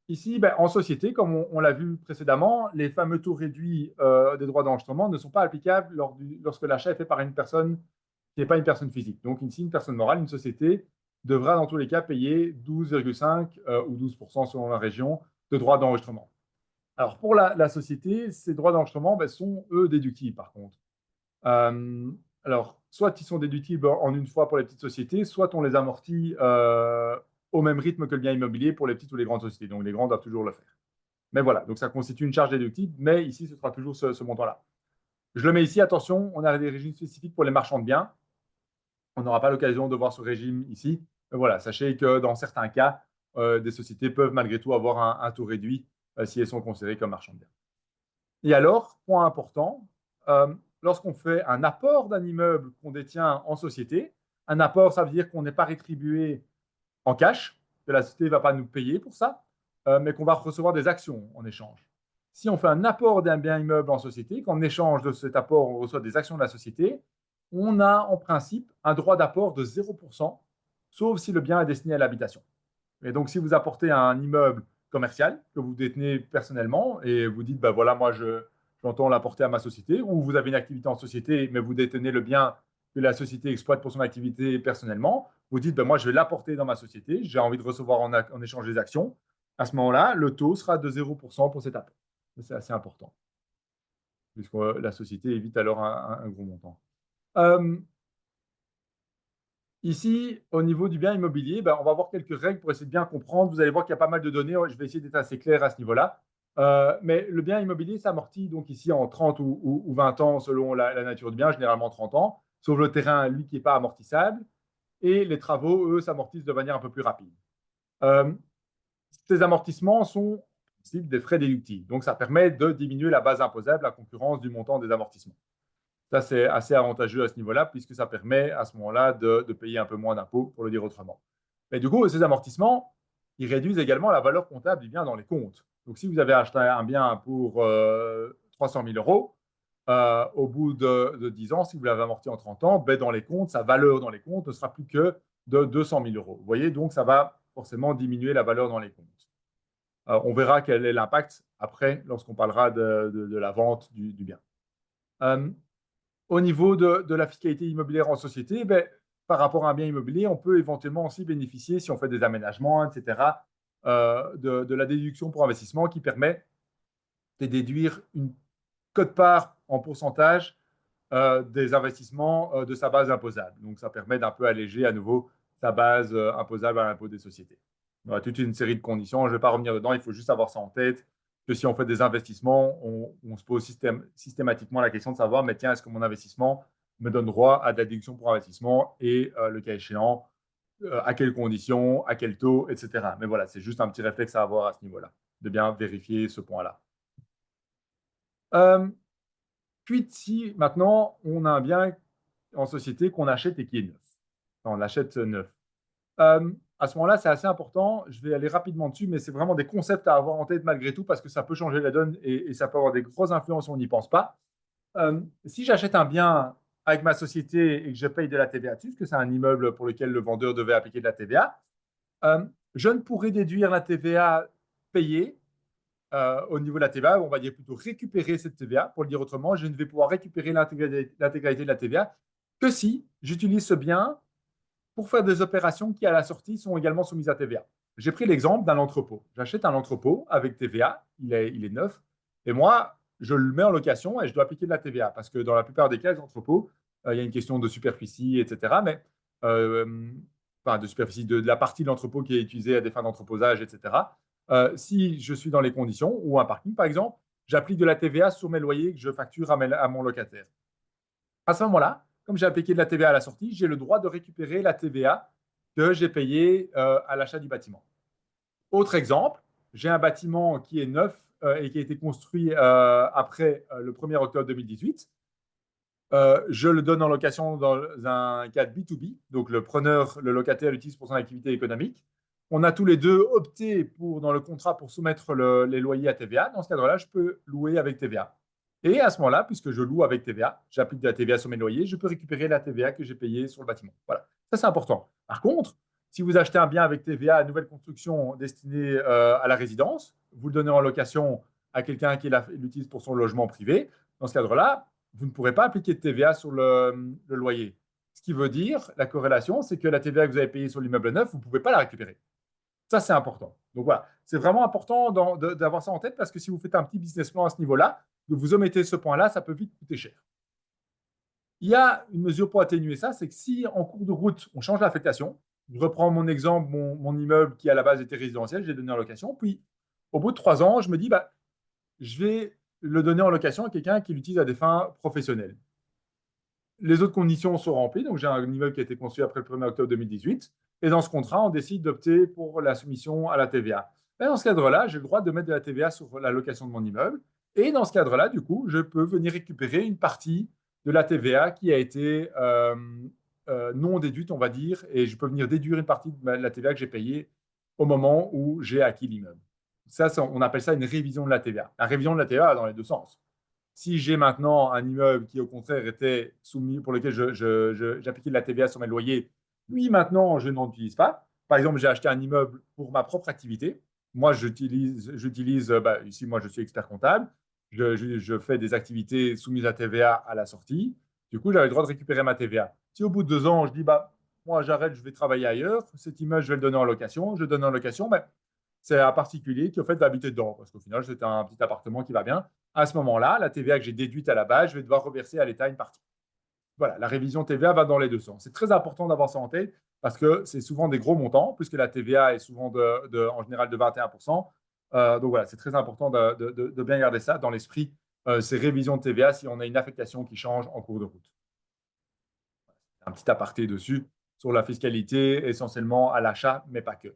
Ici, en société, comme on l'a vu précédemment, les fameux taux réduits des droits d'enregistrement ne sont pas applicables lorsque l'achat est fait par une personne qui n'est pas une personne physique. Donc ici, une personne morale, une société, devra dans tous les cas payer 12,5 ou 12% selon la région de droits d'enregistrement. Alors pour la société, ces droits d'enregistrement sont, eux, déductibles par contre. Euh, alors, soit ils sont déductibles en une fois pour les petites sociétés, soit on les amortit au même rythme que le bien immobilier pour les petites ou les grandes sociétés. Donc les grands doivent toujours le faire. Mais voilà, donc ça constitue une charge déductible, mais ici, ce sera toujours ce montant-là. Je le mets ici, attention, on a des régimes spécifiques pour les marchands de biens. On n'aura pas l'occasion de voir ce régime ici. Mais voilà, sachez que dans certains cas, des sociétés peuvent malgré tout avoir un taux réduit si elles sont considérées comme marchands de biens. Et alors, point important, lorsqu'on fait un apport d'un immeuble qu'on détient en société, un apport, ça veut dire qu'on n'est pas rétribué en cash, que la société ne va pas nous payer pour ça, mais qu'on va recevoir des actions en échange. Si on fait un apport d'un bien immeuble en société, qu'en échange de cet apport, on reçoit des actions de la société, on a en principe un droit d'apport de 0%, sauf si le bien est destiné à l'habitation. Et donc, si vous apportez un immeuble commercial que vous détenez personnellement et vous dites, ben voilà, moi, j'entends l'apporter à ma société, ou vous avez une activité en société, mais vous détenez le bien que la société exploite pour son activité personnellement, vous dites, ben moi, je vais l'apporter dans ma société, j'ai envie de recevoir en échange des actions. À ce moment-là, le taux sera de 0% pour cet apport. C'est assez important, puisque la société évite alors un gros montant. Euh, Ici, au niveau du bien immobilier, on va voir quelques règles pour essayer de bien comprendre. Vous allez voir qu'il y a pas mal de données. Je vais essayer d'être assez clair à ce niveau-là. Mais le bien immobilier s'amortit donc ici en 30 ou 20 ans selon la nature du bien, généralement 30 ans, sauf le terrain, lui, qui n'est pas amortissable. Et les travaux, eux, s'amortissent de manière un peu plus rapide. Euh, Ces amortissements sont des frais déductibles. Donc, ça permet de diminuer la base imposable à concurrence du montant des amortissements. Ça, c'est assez avantageux à ce niveau-là, puisque ça permet à ce moment-là de payer un peu moins d'impôts, pour le dire autrement. Mais du coup, ces amortissements, ils réduisent également la valeur comptable du bien dans les comptes. Donc, si vous avez acheté un bien pour 300 000 euros, au bout de 10 ans, si vous l'avez amorti en 30 ans, dans les comptes, sa valeur dans les comptes ne sera plus que de 200 000 euros. Vous voyez, donc ça va forcément diminuer la valeur dans les comptes. On verra quel est l'impact après lorsqu'on parlera de la vente du bien. Au niveau de la fiscalité immobilière en société, par rapport à un bien immobilier, on peut éventuellement aussi bénéficier, si on fait des aménagements, etc., de la déduction pour investissement qui permet de déduire une quote-part en pourcentage des investissements de sa base imposable. Donc, ça permet d'un peu alléger à nouveau sa base imposable à l'impôt des sociétés. Il y aura toute une série de conditions. Je ne vais pas revenir dedans. Il faut juste avoir ça en tête que si on fait des investissements, on se pose systématiquement la question de savoir, mais tiens, est-ce que mon investissement me donne droit à de la déduction pour investissement et le cas échéant, à quelles conditions, à quel taux, etc. Mais voilà, c'est juste un petit réflexe à avoir à ce niveau-là, de bien vérifier ce point-là. Puis, si maintenant on a un bien en société qu'on achète et qui est neuf, enfin, on l'achète neuf. À ce moment-là, c'est assez important. Je vais aller rapidement dessus, mais c'est vraiment des concepts à avoir en tête malgré tout parce que ça peut changer la donne et ça peut avoir des grosses influences si on n'y pense pas. Si j'achète un bien avec ma société et que je paye de la TVA dessus, parce que c'est un immeuble pour lequel le vendeur devait appliquer de la TVA, je ne pourrai déduire la TVA payée au niveau de la TVA, on va dire plutôt récupérer cette TVA. Pour le dire autrement, je ne vais pouvoir récupérer l'intégralité de la TVA que si j'utilise ce bien pour faire des opérations qui, à la sortie, sont également soumises à TVA. J'ai pris l'exemple d'un entrepôt. J'achète un entrepôt avec TVA, il est neuf, et moi, je le mets en location et je dois appliquer de la TVA parce que dans la plupart des cas, les entrepôts, il y a une question de superficie, etc. Mais, enfin, de superficie de la partie de l'entrepôt qui est utilisée à des fins d'entreposage, etc. Si je suis dans les conditions, ou un parking par exemple, j'applique de la TVA sur mes loyers que je facture à mon locataire. À ce moment-là, comme j'ai appliqué de la TVA à la sortie, j'ai le droit de récupérer la TVA que j'ai payée à l'achat du bâtiment. Autre exemple, j'ai un bâtiment qui est neuf et qui a été construit après le 1er octobre 2018. Je le donne en location dans un cadre B2B, donc le preneur, le locataire l'utilise pour son activité économique. On a tous les deux opté dans le contrat pour soumettre les loyers à TVA. Dans ce cadre-là, je peux louer avec TVA. Et à ce moment-là, puisque je loue avec TVA, j'applique de la TVA sur mes loyers, je peux récupérer la TVA que j'ai payée sur le bâtiment. Voilà, ça c'est important. Par contre, si vous achetez un bien avec TVA à nouvelle construction destinée à la résidence, vous le donnez en location à quelqu'un qui l'utilise pour son logement privé. Dans ce cadre-là, vous ne pourrez pas appliquer de TVA sur le loyer. Ce qui veut dire, la corrélation, c'est que la TVA que vous avez payée sur l'immeuble neuf, vous ne pouvez pas la récupérer. Ça, c'est important. Donc voilà, c'est vraiment important d'avoir ça en tête parce que si vous faites un petit business plan à ce niveau-là, que vous omettez ce point-là, ça peut vite coûter cher. Il y a une mesure pour atténuer ça, c'est que si en cours de route, on change l'affectation, je reprends mon exemple, mon immeuble qui à la base était résidentiel, j'ai donné en location, puis au bout de 3 ans, je me dis, bah, je vais le donner en location à quelqu'un qui l'utilise à des fins professionnelles. Les autres conditions sont remplies, donc j'ai un immeuble qui a été construit après le 1er octobre 2018, et dans ce contrat, on décide d'opter pour la soumission à la TVA. Et dans ce cadre-là, j'ai le droit de mettre de la TVA sur la location de mon immeuble, et dans ce cadre-là, du coup, je peux venir récupérer une partie de la TVA qui a été non déduite, on va dire, et je peux venir déduire une partie de la TVA que j'ai payée au moment où j'ai acquis l'immeuble. Ça, on appelle ça une révision de la TVA. La révision de la TVA va dans les deux sens. Si j'ai maintenant un immeuble qui, au contraire, était soumis, pour lequel j'appliquais de la TVA sur mes loyers, lui, maintenant, je n'en utilise pas. Par exemple, j'ai acheté un immeuble pour ma propre activité. Moi, ici, moi, je suis expert comptable. Je fais des activités soumises à TVA à la sortie. Du coup, j'avais le droit de récupérer ma TVA. Si au bout de 2 ans, je dis, bah, moi, j'arrête, je vais travailler ailleurs, cet immeuble, je vais le donner en location, je donne en location, mais c'est un particulier qui, au fait, va habiter dedans, parce qu'au final, c'est un petit appartement qui va bien. À ce moment-là, la TVA que j'ai déduite à la base, je vais devoir reverser à l'État une partie. Voilà, la révision TVA va dans les deux sens. C'est très important d'avoir ça en tête parce que c'est souvent des gros montants, puisque la TVA est souvent en général de 21%. Donc voilà, c'est très important de bien garder ça dans l'esprit, ces révisions de TVA si on a une affectation qui change en cours de route. Un petit aparté dessus sur la fiscalité, essentiellement à l'achat, mais pas que.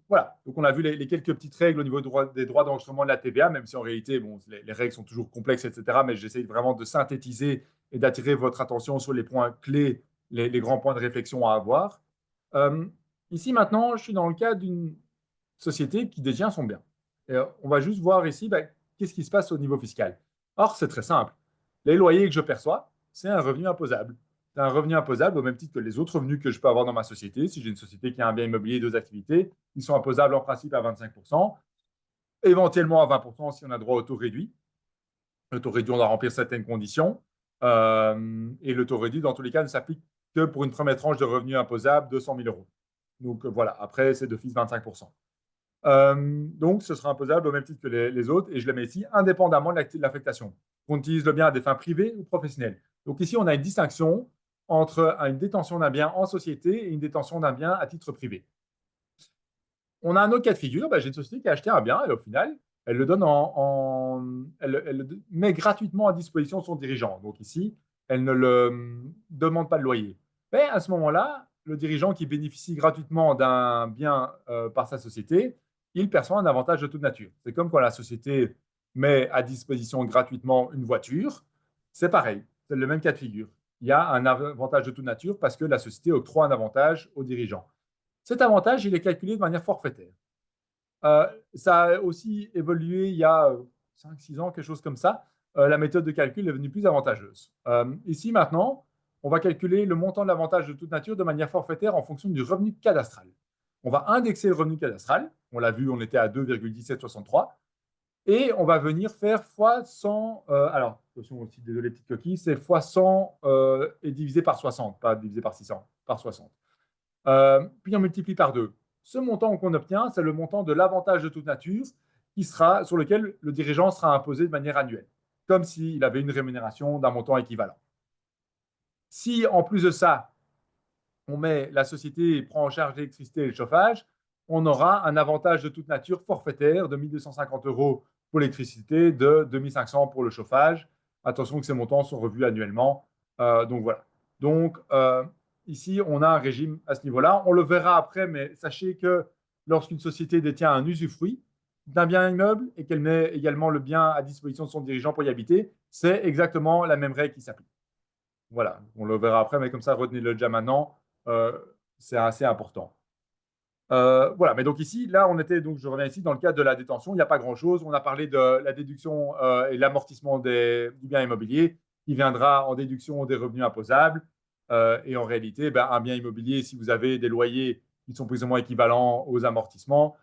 Voilà, donc on a vu les quelques petites règles au niveau des droits d'enregistrement de la TVA, même si en réalité, bon, les règles sont toujours complexes, etc. Mais j'essaie vraiment de synthétiser et d'attirer votre attention sur les points clés, les grands points de réflexion à avoir. Euh, Ici, maintenant, je suis dans le cas d'une société qui détient son bien. Et on va juste voir ici, ben, qu'est-ce qui se passe au niveau fiscal. Or, c'est très simple. Les loyers que je perçois, c'est un revenu imposable. C'est un revenu imposable au même titre que les autres revenus que je peux avoir dans ma société. Si j'ai une société qui a un bien immobilier et deux activités, ils sont imposables en principe à 25%, éventuellement à 20% si on a droit au taux réduit. Le taux réduit, on doit remplir certaines conditions. Et le taux réduit, dans tous les cas, ne s'applique que pour une première tranche de revenus imposables de 100 000 euros. Donc voilà, après, c'est d'office 25%. Donc, ce sera imposable au même titre que les autres, et je le mets ici, indépendamment de l'affectation. On utilise le bien à des fins privées ou professionnelles. Donc ici, on a une distinction entre une détention d'un bien en société et une détention d'un bien à titre privé. On a un autre cas de figure, j'ai une société qui a acheté un bien, et au final, elle le donne elle le met gratuitement à disposition de son dirigeant. Donc ici, elle ne le demande pas de loyer. Mais à ce moment-là, le dirigeant qui bénéficie gratuitement d'un bien par sa société, il perçoit un avantage de toute nature. C'est comme quand la société met à disposition gratuitement une voiture, c'est pareil, c'est le même cas de figure. Il y a un avantage de toute nature parce que la société octroie un avantage au dirigeant. Cet avantage, il est calculé de manière forfaitaire. Ça a aussi évolué il y a 5-6 ans, quelque chose comme ça. La méthode de calcul est devenue plus avantageuse. Ici, maintenant, on va calculer le montant de l'avantage de toute nature de manière forfaitaire en fonction du revenu cadastral. On va indexer le revenu cadastral. On l'a vu, on était à 2,1763. Et on va venir faire fois 100. Alors, attention aussi, désolé, petite coquille, c'est fois 100 et divisé par 60, pas divisé par 600, par 60. Puis on multiplie par 2. Ce montant qu'on obtient, c'est le montant de l'avantage de toute nature sur lequel le dirigeant sera imposé de manière annuelle, comme s'il avait une rémunération d'un montant équivalent. Si en plus de ça, on met la société prend en charge l'électricité et le chauffage, on aura un avantage de toute nature forfaitaire de 1 250 euros pour l'électricité, de 2 500 pour le chauffage. Attention que ces montants sont revus annuellement. Donc voilà. Donc ici, on a un régime à ce niveau-là. On le verra après, mais sachez que lorsqu'une société détient un usufruit d'un bien immeuble et qu'elle met également le bien à disposition de son dirigeant pour y habiter, c'est exactement la même règle qui s'applique. Voilà, on le verra après, mais comme ça, retenez-le déjà maintenant. Euh, c'est assez important. Voilà, mais donc ici, là, donc je reviens ici dans le cadre de la détention, il n'y a pas grand-chose. On a parlé de la déduction et l'amortissement du bien immobilier qui viendra en déduction des revenus imposables. Et en réalité, un bien immobilier, si vous avez des loyers qui sont plus ou moins équivalents aux amortissements,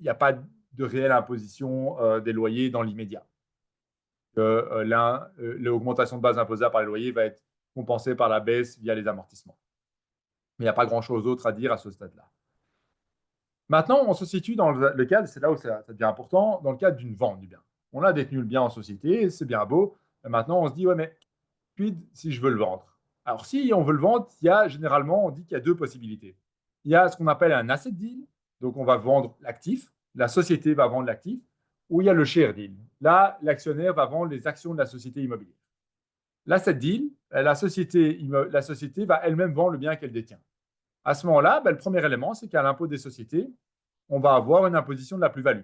il n'y a pas de réelle imposition des loyers dans l'immédiat. L'augmentation de base imposable par les loyers va être compensé par la baisse via les amortissements. Mais il n'y a pas grand-chose d'autre à dire à ce stade-là. Maintenant, on se situe dans le cadre, c'est là où ça devient important, dans le cadre d'une vente du bien. On a détenu le bien en société, c'est bien beau. Et maintenant, on se dit, ouais, mais puis si je veux le vendre. Alors, si on veut le vendre, il y a généralement, on dit qu'il y a deux possibilités. Il y a ce qu'on appelle un asset deal, donc on va vendre l'actif, la société va vendre l'actif, ou il y a le share deal. Là, l'actionnaire va vendre les actions de la société immobilière. L'asset deal, la société va elle-même vendre le bien qu'elle détient. À ce moment-là, le premier élément, c'est qu'à l'impôt des sociétés, on va avoir une imposition de la plus-value.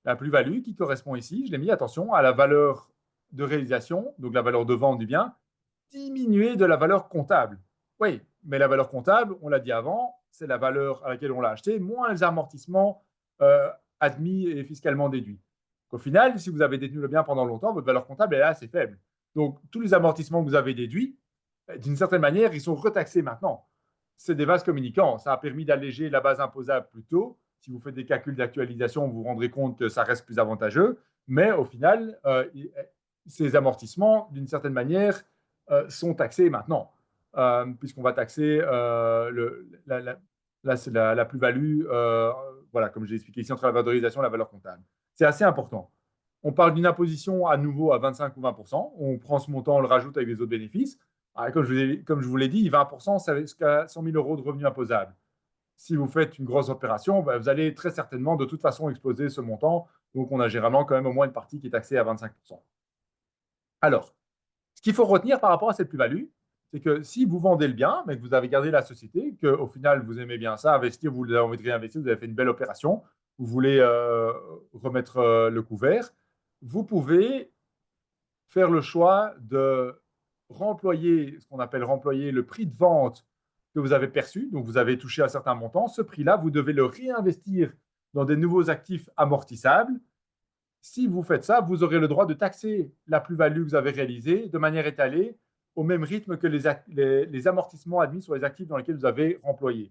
La plus-value qui correspond ici, je l'ai mis, attention, à la valeur de réalisation, donc la valeur de vente du bien, diminuée de la valeur comptable. Oui, mais la valeur comptable, on l'a dit avant, c'est la valeur à laquelle on l'a acheté, moins les amortissements admis et fiscalement déduits. Au final, si vous avez détenu le bien pendant longtemps, votre valeur comptable est assez faible. Donc, tous les amortissements que vous avez déduits, d'une certaine manière, ils sont retaxés maintenant. C'est des vases communicants. Ça a permis d'alléger la base imposable plus tôt. Si vous faites des calculs d'actualisation, vous vous rendrez compte que ça reste plus avantageux. Mais au final, ces amortissements, d'une certaine manière, sont taxés maintenant, puisqu'on va taxer la plus-value, voilà, comme j'ai expliqué ici, entre la valorisation et la valeur comptable. C'est assez important. On parle d'une imposition à nouveau à 25 ou 20%. On prend ce montant, on le rajoute avec les autres bénéfices. Comme je vous l'ai dit, 20%, c'est jusqu'à 100 000 euros de revenus imposables. Si vous faites une grosse opération, vous allez très certainement de toute façon exploser ce montant. Donc, on a généralement quand même au moins une partie qui est taxée à 25%. Alors, ce qu'il faut retenir par rapport à cette plus-value, c'est que si vous vendez le bien, mais que vous avez gardé la société, qu'au final, vous aimez bien ça, investir, vous avez envie de réinvestir, vous avez fait une belle opération, vous voulez remettre le couvert, vous pouvez faire le choix de remployer, ce qu'on appelle remployer le prix de vente que vous avez perçu, donc vous avez touché un certain montant, ce prix-là, vous devez le réinvestir dans des nouveaux actifs amortissables. Si vous faites ça, vous aurez le droit de taxer la plus-value que vous avez réalisée de manière étalée au même rythme que les amortissements admis sur les actifs dans lesquels vous avez remployé.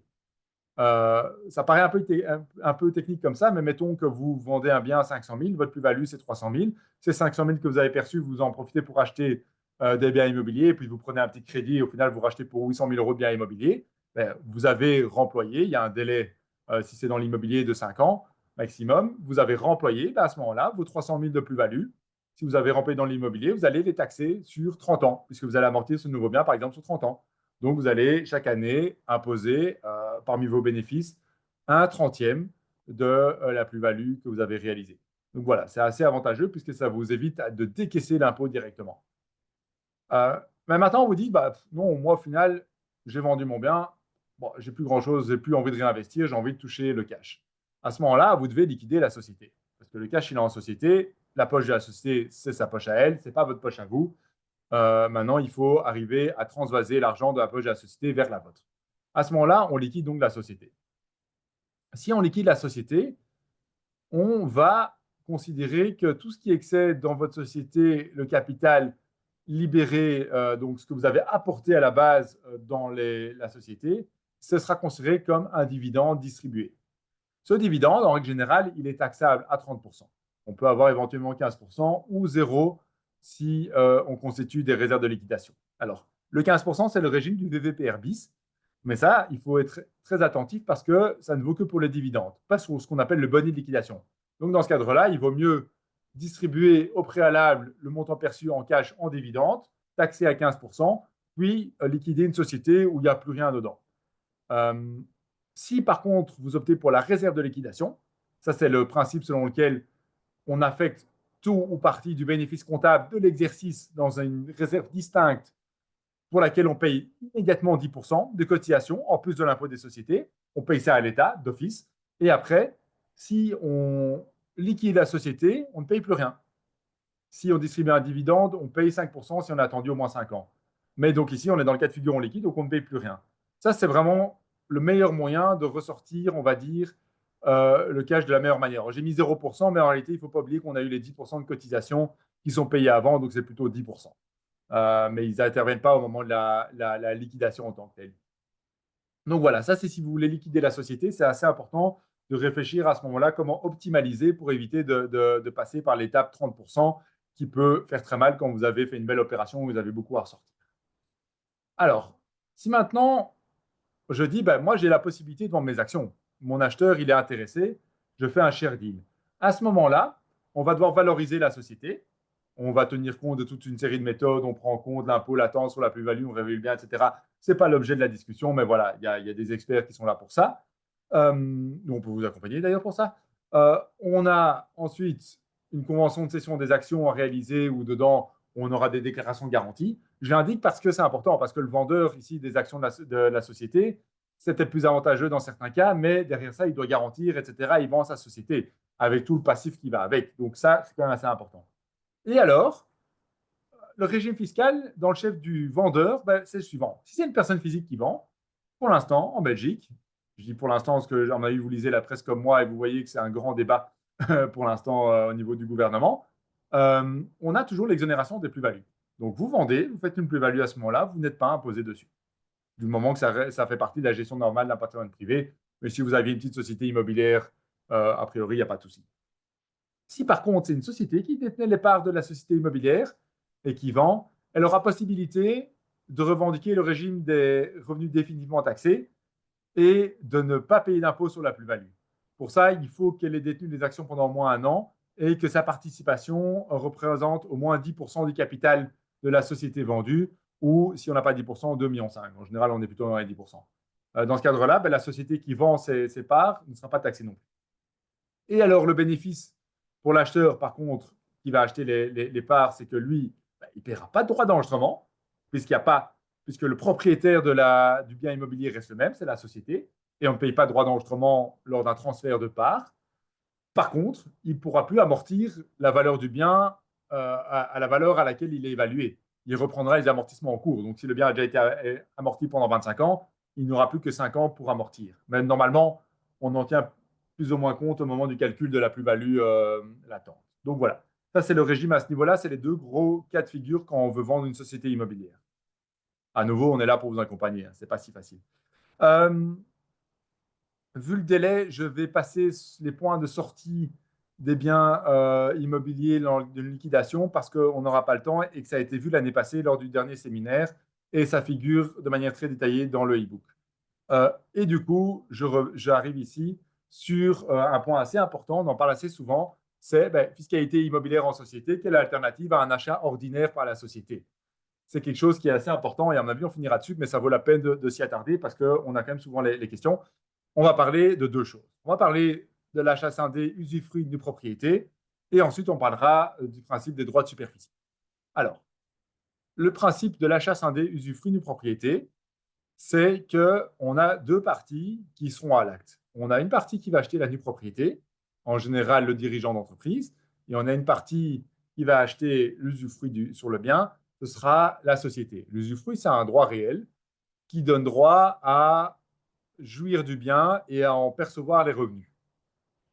Ça paraît un peu technique comme ça, mais mettons que vous vendez un bien à 500 000, votre plus-value c'est 300 000. Ces 500 000 que vous avez perçus, vous en profitez pour acheter des biens immobiliers, et puis vous prenez un petit crédit et au final vous rachetez pour 800 000 euros de biens immobiliers. Vous avez remployé, il y a un délai, si c'est dans l'immobilier, de 5 ans maximum. Vous avez remployé, à ce moment-là, vos 300 000 de plus-value. Si vous avez remployé dans l'immobilier, vous allez les taxer sur 30 ans, puisque vous allez amortir ce nouveau bien, par exemple, sur 30 ans. Donc, vous allez chaque année imposer parmi vos bénéfices un trentième de la plus-value que vous avez réalisée. Donc voilà, c'est assez avantageux puisque ça vous évite de décaisser l'impôt directement. Mais maintenant, on vous dit, non, moi, au final, j'ai vendu mon bien, bon, j'ai plus grand-chose, j'ai plus envie de réinvestir, j'ai envie de toucher le cash. À ce moment-là, vous devez liquider la société. Parce que le cash, il est en société, la poche de la société, c'est sa poche à elle, ce n'est pas votre poche à vous. Maintenant, il faut arriver à transvaser l'argent de la poche de la société vers la vôtre. À ce moment-là, on liquide donc la société. Si on liquide la société, on va considérer que tout ce qui excède dans votre société le capital libéré, donc ce que vous avez apporté à la base dans la société, ce sera considéré comme un dividende distribué. Ce dividende, en règle générale, il est taxable à 30%. On peut avoir éventuellement 15% ou 0 si on constitue des réserves de liquidation. Alors, le 15%, c'est le régime du VVPR bis, mais ça, il faut être très attentif parce que ça ne vaut que pour les dividendes, pas sur ce qu'on appelle le boni de liquidation. Donc, dans ce cadre-là, il vaut mieux distribuer au préalable le montant perçu en cash en dividende, taxé à 15%, puis liquider une société où il n'y a plus rien dedans. Si par contre vous optez pour la réserve de liquidation, ça c'est le principe selon lequel on affecte tout ou partie du bénéfice comptable de l'exercice dans une réserve distincte pour laquelle on paye immédiatement 10% de cotisation en plus de l'impôt des sociétés. On paye ça à l'État d'office. Et après, si on liquide la société, on ne paye plus rien. Si on distribue un dividende, on paye 5% si on a attendu au moins 5 ans. Mais donc ici, on est dans le cas de figure, on liquide, donc on ne paye plus rien. Ça, c'est vraiment le meilleur moyen de ressortir, on va dire, le cash de la meilleure manière. J'ai mis 0%, mais en réalité, il ne faut pas oublier qu'on a eu les 10% de cotisation qui sont payés avant, donc c'est plutôt 10%. Mais ils n'interviennent pas au moment de la liquidation en tant que telle. Donc voilà, ça c'est si vous voulez liquider la société, c'est assez important de réfléchir à ce moment-là comment optimaliser pour éviter de passer par l'étape 30% qui peut faire très mal quand vous avez fait une belle opération où vous avez beaucoup à ressortir. Alors, si maintenant je dis, ben, moi j'ai la possibilité de vendre mes actions, mon acheteur il est intéressé, je fais un share deal. À ce moment-là, on va devoir valoriser la société, on va tenir compte de toute une série de méthodes, on prend en compte l'impôt latent sur la plus-value, on révèle bien, etc. Ce n'est pas l'objet de la discussion, mais voilà, il y a des experts qui sont là pour ça. On peut vous accompagner d'ailleurs pour ça. On a ensuite une convention de cession des actions à réaliser où dedans, on aura des déclarations de garantie. Je l'indique parce que c'est important, parce que le vendeur ici des actions de la société, c'est peut-être plus avantageux dans certains cas, mais derrière ça, il doit garantir, etc. Il vend sa société avec tout le passif qui va avec. Donc ça, c'est quand même assez important. Et alors, le régime fiscal dans le chef du vendeur, ben, c'est le suivant. Si c'est une personne physique qui vend, pour l'instant, en Belgique, je dis pour l'instant parce que, à mon avis, vous lisez la presse comme moi et vous voyez que c'est un grand débat pour l'instant au niveau du gouvernement, on a toujours l'exonération des plus-values. Donc, vous vendez, vous faites une plus-value à ce moment-là, vous n'êtes pas imposé dessus. Du moment que ça fait partie de la gestion normale d'un patrimoine privé. Mais si vous aviez une petite société immobilière, a priori, il n'y a pas de souci. Si par contre, c'est une société qui détenait les parts de la société immobilière et qui vend, elle aura possibilité de revendiquer le régime des revenus définitivement taxés et de ne pas payer d'impôt sur la plus-value. Pour ça, il faut qu'elle ait détenu des actions pendant au moins un an et que sa participation représente au moins 10% du capital de la société vendue, ou si on n'a pas 10%, 2,5 millions. En général, on est plutôt dans les 10%. Dans ce cadre-là, ben, la société qui vend ses parts ne sera pas taxée non plus. Et alors, le bénéfice pour l'acheteur, par contre, qui va acheter les parts, c'est que lui, bah, il ne paiera pas de droit d'enregistrement, puisque le propriétaire du bien immobilier reste le même, c'est la société, et on ne paye pas de droit d'enregistrement lors d'un transfert de parts. Par contre, il ne pourra plus amortir la valeur du bien à la valeur à laquelle il est évalué. Il reprendra les amortissements en cours. Donc, si le bien a déjà été amorti pendant 25 ans, il n'aura plus que 5 ans pour amortir. Mais normalement, on en tient plus ou moins compte au moment du calcul de la plus-value latente. Donc voilà, ça c'est le régime à ce niveau-là. C'est les deux gros cas de figure quand on veut vendre une société immobilière. À nouveau, on est là pour vous accompagner. Hein. Ce n'est pas si facile. Euh, Vu le délai, je vais passer les points de sortie des biens immobiliers de liquidation parce qu'on n'aura pas le temps et que ça a été vu l'année passée lors du dernier séminaire et ça figure de manière très détaillée dans le e-book. Et du coup, j'arrive ici sur un point assez important, on en parle assez souvent, c'est fiscalité immobilière en société, quelle est l'alternative à un achat ordinaire par la société? C'est quelque chose qui est assez important et à mon avis, on finira dessus, mais ça vaut la peine de s'y attarder parce qu'on a quand même souvent les questions. On va parler de deux choses. On va parler de l'achat scindé usufruit de propriété et ensuite on parlera du principe des droits de superficie. Alors, le principe de l'achat scindé usufruit de propriété, c'est qu'on a deux parties qui seront à l'acte. On a une partie qui va acheter la nue propriété, en général le dirigeant d'entreprise, et on a une partie qui va acheter l'usufruit sur le bien, ce sera la société. L'usufruit, c'est un droit réel qui donne droit à jouir du bien et à en percevoir les revenus.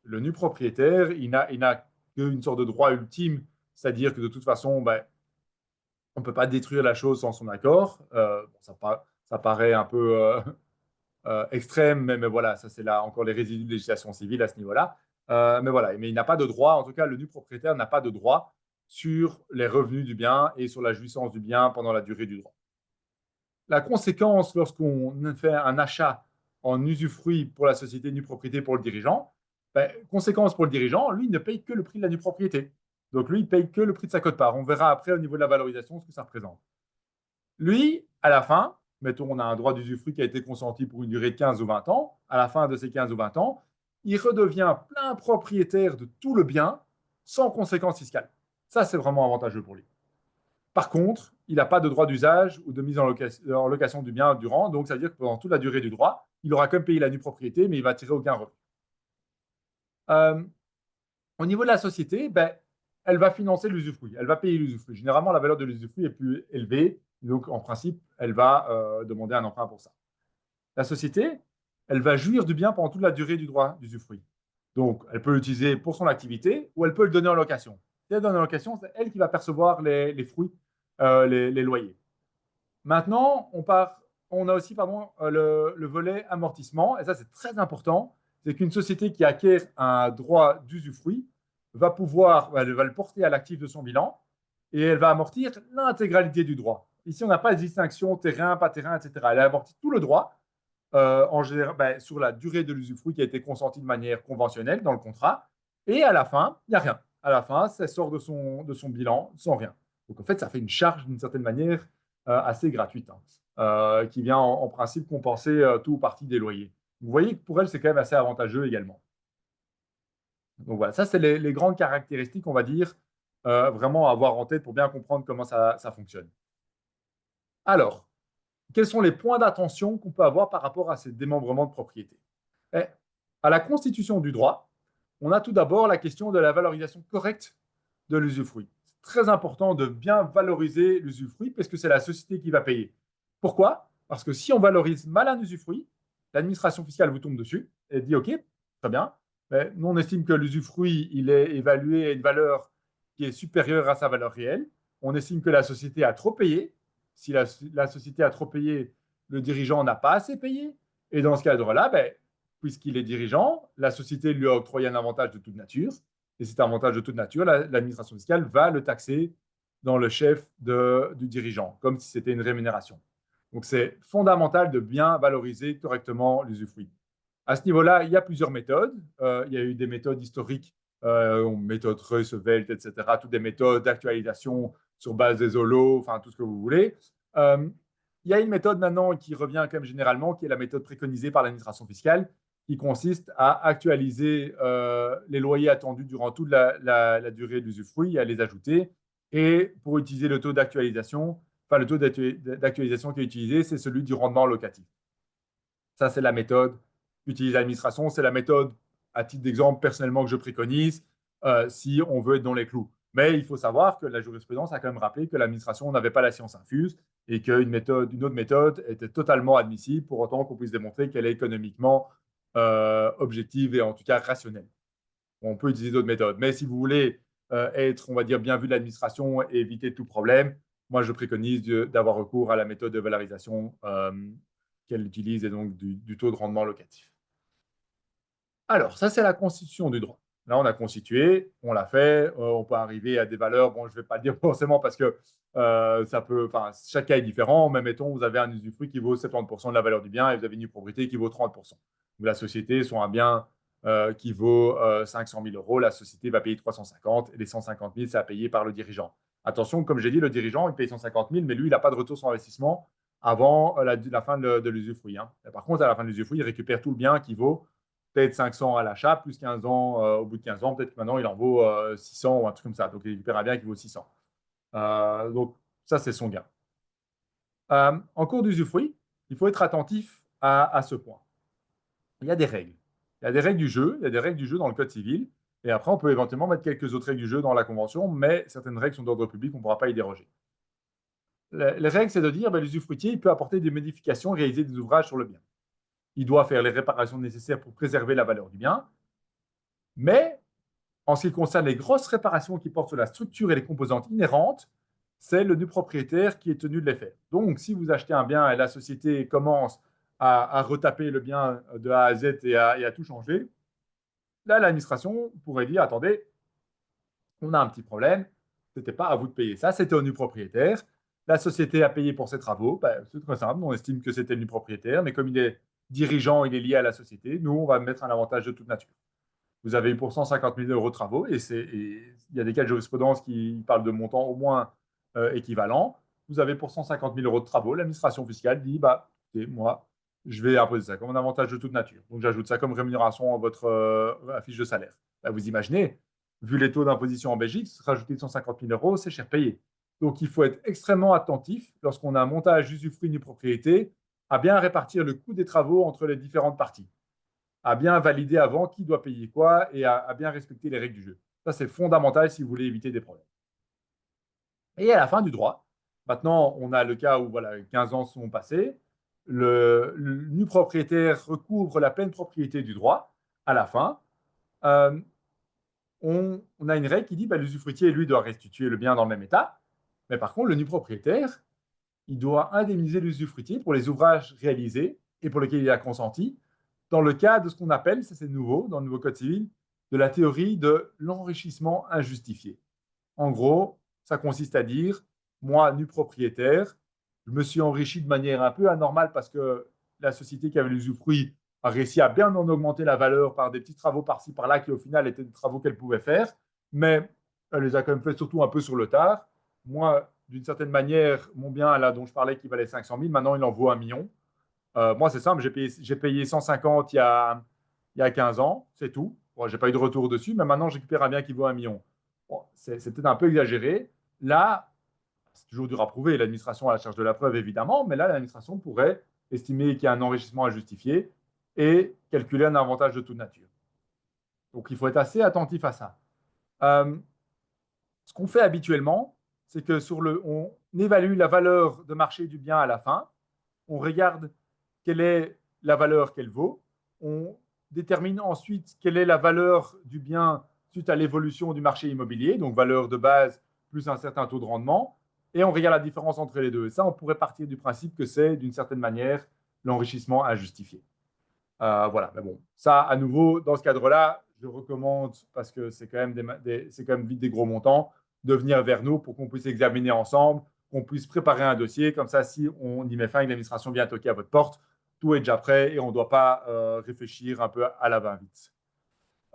Le nu propriétaire, il n'a qu'une sorte de droit ultime, c'est-à-dire que de toute façon, ben, on ne peut pas détruire la chose sans son accord. Ça paraît un peu extrême, mais voilà, ça c'est là encore les résidus de législation civile à ce niveau-là. Mais voilà, mais il n'a pas de droit, en tout cas le nu propriétaire n'a pas de droit sur les revenus du bien et sur la jouissance du bien pendant la durée du droit. La conséquence lorsqu'on fait un achat en usufruit pour la société nue propriété pour le dirigeant, ben, conséquence pour le dirigeant, lui, il ne paye que le prix de la nue propriété. Donc lui, il paye que le prix de sa cote-part. On verra après au niveau de la valorisation ce que ça représente. Lui, à la fin, mettons, on a un droit d'usufruit qui a été consenti pour une durée de 15 ou 20 ans. À la fin de ces 15 ou 20 ans, il redevient plein propriétaire de tout le bien sans conséquence fiscale. Ça, c'est vraiment avantageux pour lui. Par contre, il n'a pas de droit d'usage ou de mise en location du bien durant. Donc, ça veut dire que pendant toute la durée du droit, il aura quand même payé la nue propriété, mais il va tirer aucun revenu. Euh, Au niveau de la société, ben, elle va financer l'usufruit. Elle va payer l'usufruit. Généralement, la valeur de l'usufruit est plus élevée. Donc, en principe, elle va demander un emprunt pour ça. La société, elle va jouir du bien pendant toute la durée du droit d'usufruit. Donc, elle peut l'utiliser pour son activité ou elle peut le donner en location. Si elle donne en location, c'est elle qui va percevoir les fruits, les loyers. Maintenant, on a aussi le volet amortissement, et ça c'est très important, c'est qu'une société qui acquiert un droit d'usufruit elle va le porter à l'actif de son bilan et elle va amortir l'intégralité du droit. Ici, on n'a pas de distinction terrain, pas terrain, etc. Elle a amorti tout le droit, en général, ben, sur la durée de l'usufruit qui a été consentie de manière conventionnelle dans le contrat. Et à la fin, il n'y a rien. À la fin, ça sort de son bilan sans rien. Donc, en fait, ça fait une charge d'une certaine manière assez gratuite, hein, qui vient en principe compenser tout ou partie des loyers. Vous voyez que pour elle, c'est quand même assez avantageux également. Donc voilà, ça, c'est les grandes caractéristiques, on va dire, vraiment à avoir en tête pour bien comprendre comment ça fonctionne. Alors, quels sont les points d'attention qu'on peut avoir par rapport à ces démembrements de propriété? Eh, à la constitution du droit, on a tout d'abord la question de la valorisation correcte de l'usufruit. C'est très important de bien valoriser l'usufruit parce que c'est la société qui va payer. Pourquoi? Parce que si on valorise mal un usufruit, l'administration fiscale vous tombe dessus et dit OK, très bien, mais nous on estime que l'usufruit il est évalué à une valeur qui est supérieure à sa valeur réelle. On estime que la société a trop payé. Si la société a trop payé, le dirigeant n'a pas assez payé. Et dans ce cadre-là, ben, puisqu'il est dirigeant, la société lui a octroyé un avantage de toute nature. Et cet avantage de toute nature, l'administration fiscale va le taxer dans le chef du dirigeant, comme si c'était une rémunération. Donc, c'est fondamental de bien valoriser correctement l'usufruit. À ce niveau-là, il y a plusieurs méthodes. Il y a eu des méthodes historiques, méthode Roosevelt, etc., toutes des méthodes d'actualisation sur base des holos, enfin tout ce que vous voulez. Il y a une méthode maintenant qui revient quand même généralement, qui est la méthode préconisée par l'administration fiscale, qui consiste à actualiser les loyers attendus durant toute la durée de l'usufruit, à les ajouter. Et pour utiliser le taux d'actualisation, enfin le taux d'actualisation qui est utilisé, c'est celui du rendement locatif. Ça, c'est la méthode qu'utilise l'administration. C'est la méthode, à titre d'exemple, personnellement, que je préconise si on veut être dans les clous. Mais il faut savoir que la jurisprudence a quand même rappelé que l'administration n'avait pas la science infuse et qu'une autre méthode était totalement admissible pour autant qu'on puisse démontrer qu'elle est économiquement objective et en tout cas rationnelle. On peut utiliser d'autres méthodes. Mais si vous voulez être, on va dire, bien vu de l'administration et éviter tout problème, moi, je préconise d'avoir recours à la méthode de valorisation qu'elle utilise et donc du taux de rendement locatif. Alors, ça, c'est la constitution du droit. Là, on a constitué, on l'a fait, on peut arriver à des valeurs, bon, je ne vais pas le dire forcément parce que ça peut, enfin, chaque cas est différent, mais mettons, vous avez un usufruit qui vaut 70% de la valeur du bien et vous avez une propriété qui vaut 30%. Ou la société, soit un bien qui vaut 500 000 euros, la société va payer 350 et les 150 000, c'est à payer par le dirigeant. Attention, comme j'ai dit, le dirigeant, il paye 150 000, mais lui, il n'a pas de retour sur investissement avant la fin de l'usufruit, hein. Par contre, à la fin de l'usufruit, il récupère tout le bien qui vaut peut-être 500 à l'achat, plus 15 ans, au bout de 15 ans, peut-être que maintenant il en vaut 600 ou un truc comme ça. Donc il récupère un bien qui vaut 600. Donc ça, c'est son gain. En cours d'usufruit, il faut être attentif à ce point. Il y a des règles. Il y a des règles du jeu, il y a des règles du jeu dans le Code civil. Et après, on peut éventuellement mettre quelques autres règles du jeu dans la Convention, mais certaines règles sont d'ordre public, on ne pourra pas y déroger. Les règles, c'est de dire que l'usufruitier il peut apporter des modifications, réaliser des ouvrages sur le bien. Il doit faire les réparations nécessaires pour préserver la valeur du bien, mais en ce qui concerne les grosses réparations qui portent sur la structure et les composantes inhérentes, c'est le nu propriétaire qui est tenu de les faire. Donc, si vous achetez un bien et la société commence à retaper le bien de A à Z et à tout changer, là, l'administration pourrait dire, attendez, on a un petit problème, ce n'était pas à vous de payer ça, c'était au nu propriétaire. La société a payé pour ses travaux, ben, c'est très simple, on estime que c'était le nu propriétaire, mais comme il est dirigeant, il est lié à la société, nous, on va mettre un avantage de toute nature. Vous avez eu pour 150 000 euros de travaux et il y a des cas de jurisprudence qui parlent de montants au moins équivalents. Vous avez pour 150 000 euros de travaux, l'administration fiscale dit, bah, écoutez, moi, je vais imposer ça comme un avantage de toute nature. Donc, j'ajoute ça comme rémunération à votre fiche de salaire. Bah, vous imaginez, vu les taux d'imposition en Belgique, rajouter 150 000 euros, c'est cher payé. Donc, il faut être extrêmement attentif lorsqu'on a un montage d'usufruit d'une propriété à bien répartir le coût des travaux entre les différentes parties, à bien valider avant qui doit payer quoi et à bien respecter les règles du jeu. Ça, c'est fondamental si vous voulez éviter des problèmes. Et à la fin du droit, maintenant, on a le cas où voilà, 15 ans sont passés, le nu propriétaire recouvre la pleine propriété du droit. À la fin, euh, on a une règle qui dit que l'usufruitier, lui, doit restituer le bien dans le même état. Mais par contre, le nu propriétaire, il doit indemniser l'usufruitier pour les ouvrages réalisés et pour lesquels il a consenti, dans le cas de ce qu'on appelle, ça c'est nouveau dans le nouveau Code civil, de la théorie de l'enrichissement injustifié. En gros, ça consiste à dire, moi, nu propriétaire, je me suis enrichi de manière un peu anormale parce que la société qui avait l'usufruit a réussi à bien en augmenter la valeur par des petits travaux par-ci, par-là, qui au final étaient des travaux qu'elle pouvait faire, mais elle les a quand même fait surtout un peu sur le tard. Moi, d'une certaine manière, mon bien là dont je parlais qui valait 500 000, maintenant il en vaut 1 million. Moi, c'est simple, j'ai payé 150 il y a 15 ans, c'est tout. Bon, je n'ai pas eu de retour dessus, mais maintenant, je récupère un bien qui vaut 1 million. Bon, c'est peut-être un peu exagéré. Là, c'est toujours dur à prouver. L'administration a la charge de la preuve, évidemment, mais là, l'administration pourrait estimer qu'il y a un enrichissement à justifier et calculer un avantage de toute nature. Donc, il faut être assez attentif à ça. Euh, Ce qu'on fait habituellement, c'est que on évalue la valeur de marché du bien à la fin. On regarde quelle est la valeur qu'elle vaut. On détermine ensuite quelle est la valeur du bien suite à l'évolution du marché immobilier, donc valeur de base plus un certain taux de rendement, et on regarde la différence entre les deux. Et ça, on pourrait partir du principe que c'est, d'une certaine manière, l'enrichissement injustifié. Voilà, mais bon, ça, à nouveau, dans ce cadre-là, je recommande, parce que c'est quand même, c'est quand même vite des gros montants, de venir vers nous pour qu'on puisse examiner ensemble, qu'on puisse préparer un dossier. Comme ça, si on y met fin et que l'administration vient toquer à votre porte, tout est déjà prêt et on ne doit pas réfléchir un peu à la va-vite.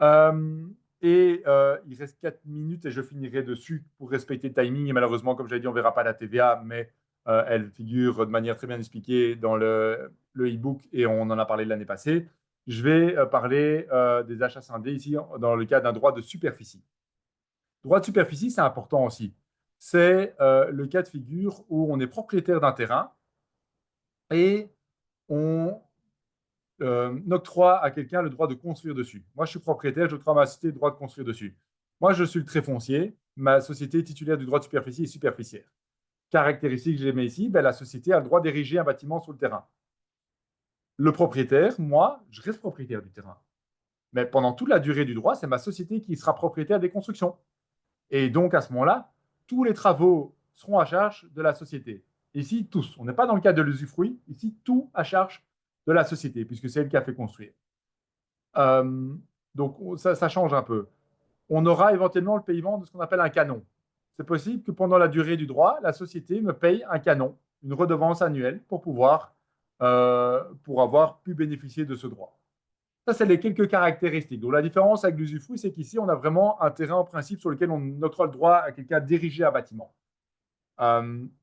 Euh, il reste 4 minutes et je finirai dessus pour respecter le timing. Et malheureusement, comme j'avais dit, on ne verra pas la TVA, mais elle figure de manière très bien expliquée dans le e-book et on en a parlé l'année passée. Je vais parler des achats scindés ici dans le cas d'un droit de superficie. Droit de superficie, c'est important aussi. C'est le cas de figure où on est propriétaire d'un terrain et on octroie à quelqu'un le droit de construire dessus. Moi, je suis propriétaire, j'octroie à ma société le droit de construire dessus. Moi, je suis le très foncier, ma société est titulaire du droit de superficie et superficiaire. Caractéristique que j'ai mis ici, ben, la société a le droit d'ériger un bâtiment sur le terrain. Le propriétaire, moi, je reste propriétaire du terrain. Mais pendant toute la durée du droit, c'est ma société qui sera propriétaire des constructions. Et donc, à ce moment-là, tous les travaux seront à charge de la société. Ici, tous. On n'est pas dans le cas de l'usufruit. Ici, tout à charge de la société, puisque c'est elle qui a fait construire. Euh, donc, ça change un peu. On aura éventuellement le paiement de ce qu'on appelle un canon. C'est possible que pendant la durée du droit, la société me paye un canon, une redevance annuelle pour avoir pu bénéficier de ce droit. Ça, c'est les quelques caractéristiques. Donc, la différence avec l'usufruit, c'est qu'ici, on a vraiment un terrain en principe sur lequel on octroie le droit à quelqu'un d'ériger un bâtiment.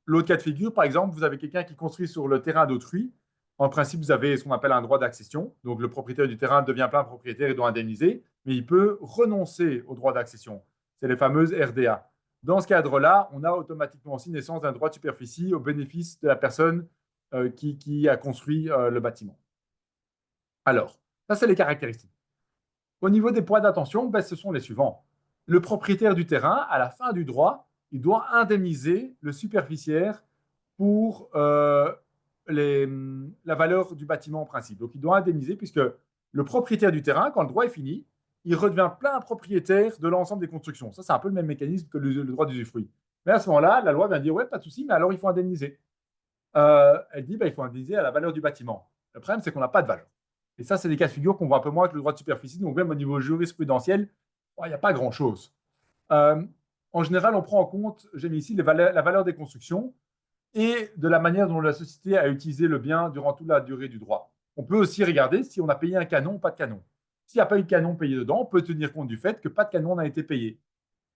L'autre cas de figure, par exemple, vous avez quelqu'un qui construit sur le terrain d'autrui. En principe, vous avez ce qu'on appelle un droit d'accession. Donc, le propriétaire du terrain devient plein propriétaire et doit indemniser, mais il peut renoncer au droit d'accession. C'est les fameuses RDA. Dans ce cadre-là, on a automatiquement aussi naissance d'un droit de superficie au bénéfice de la personne qui a construit le bâtiment. Alors, ça, c'est les caractéristiques. Au niveau des points d'attention, ben, ce sont les suivants. Le propriétaire du terrain, à la fin du droit, il doit indemniser le superficiaire pour la valeur du bâtiment en principe. Donc, il doit indemniser puisque le propriétaire du terrain, quand le droit est fini, il redevient plein propriétaire de l'ensemble des constructions. Ça, c'est un peu le même mécanisme que le droit d'usufruit. Mais à ce moment-là, la loi vient dire, ouais, pas de souci, mais alors il faut indemniser. Elle dit, bah, il faut indemniser à la valeur du bâtiment. Le problème, c'est qu'on n'a pas de valeur. Et ça, c'est des cas de figure qu'on voit un peu moins avec le droit de superficie. Donc, même au niveau jurisprudentiel, il n'y a pas grand-chose. Euh, En général, on prend en compte, j'ai mis ici, la valeur des constructions et de la manière dont la société a utilisé le bien durant toute la durée du droit. On peut aussi regarder si on a payé un canon ou pas de canon. S'il n'y a pas eu de canon payé dedans, on peut tenir compte du fait que pas de canon n'a été payé.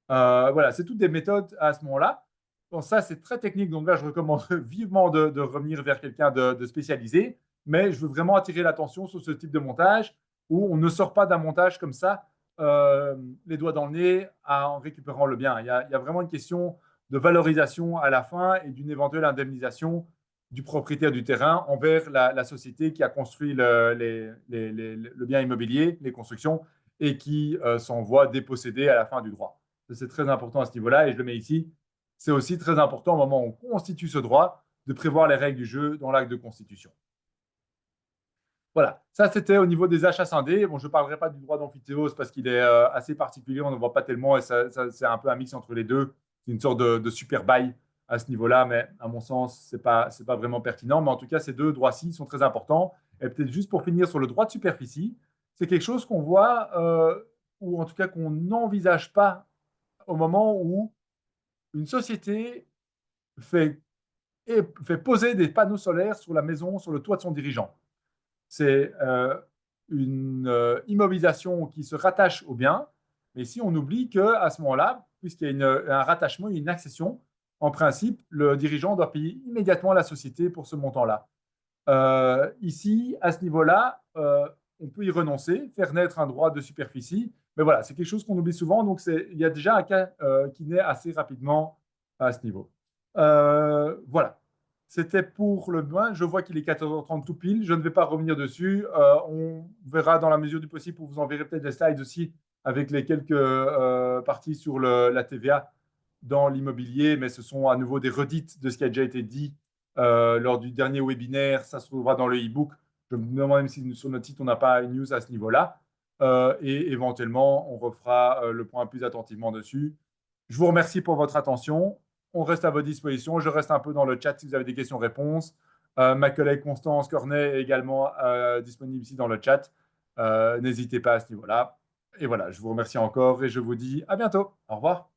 Voilà, c'est toutes des méthodes à ce moment-là. Bon, ça, c'est très technique, donc là, je recommande vivement de revenir vers quelqu'un de spécialisé, mais je veux vraiment attirer l'attention sur ce type de montage où on ne sort pas d'un montage comme ça, les doigts dans le nez, en récupérant le bien. Il y a vraiment une question de valorisation à la fin et d'une éventuelle indemnisation du propriétaire du terrain envers la société qui a construit le bien immobilier, les constructions, et qui s'en voit déposséder à la fin du droit. C'est très important à ce niveau-là et je le mets ici. C'est aussi très important au moment où on constitue ce droit de prévoir les règles du jeu dans l'acte de constitution. Voilà, ça c'était au niveau des achats scindés. Bon, je ne parlerai pas du droit d'amphithéose parce qu'il est assez particulier, on ne voit pas tellement et c'est un peu un mix entre les deux. C'est une sorte de super bail à ce niveau-là, mais à mon sens, ce n'est pas vraiment pertinent. Mais en tout cas, ces deux droits-ci sont très importants. Et peut-être juste pour finir sur le droit de superficie, c'est quelque chose qu'on voit, ou en tout cas qu'on n'envisage pas au moment où une société fait et fait poser des panneaux solaires sur la maison, sur le toit de son dirigeant. C'est une immobilisation qui se rattache au bien, mais si on oublie qu'à ce moment-là, puisqu'il y a un rattachement, une accession, en principe, le dirigeant doit payer immédiatement à la société pour ce montant-là. Ici, à ce niveau-là, on peut y renoncer, faire naître un droit de superficie, mais voilà, c'est quelque chose qu'on oublie souvent, donc il y a déjà un cas qui naît assez rapidement à ce niveau. Voilà, c'était pour le bain. Je vois qu'il est 14h30 tout pile, je ne vais pas revenir dessus. On verra dans la mesure du possible, vous enverrez peut-être des slides aussi avec les quelques parties sur la TVA dans l'immobilier, mais ce sont à nouveau des redites de ce qui a déjà été dit lors du dernier webinaire. Ça se trouvera dans le e-book. Je me demande même si sur notre site, on n'a pas une news à ce niveau-là. Et éventuellement, on refera le point plus attentivement dessus. Je vous remercie pour votre attention. On reste à votre disposition. Je reste un peu dans le chat si vous avez des questions-réponses. Ma collègue Constance Cornet est également disponible ici dans le chat. N'hésitez pas à ce niveau-là. Et voilà, je vous remercie encore et je vous dis à bientôt. Au revoir.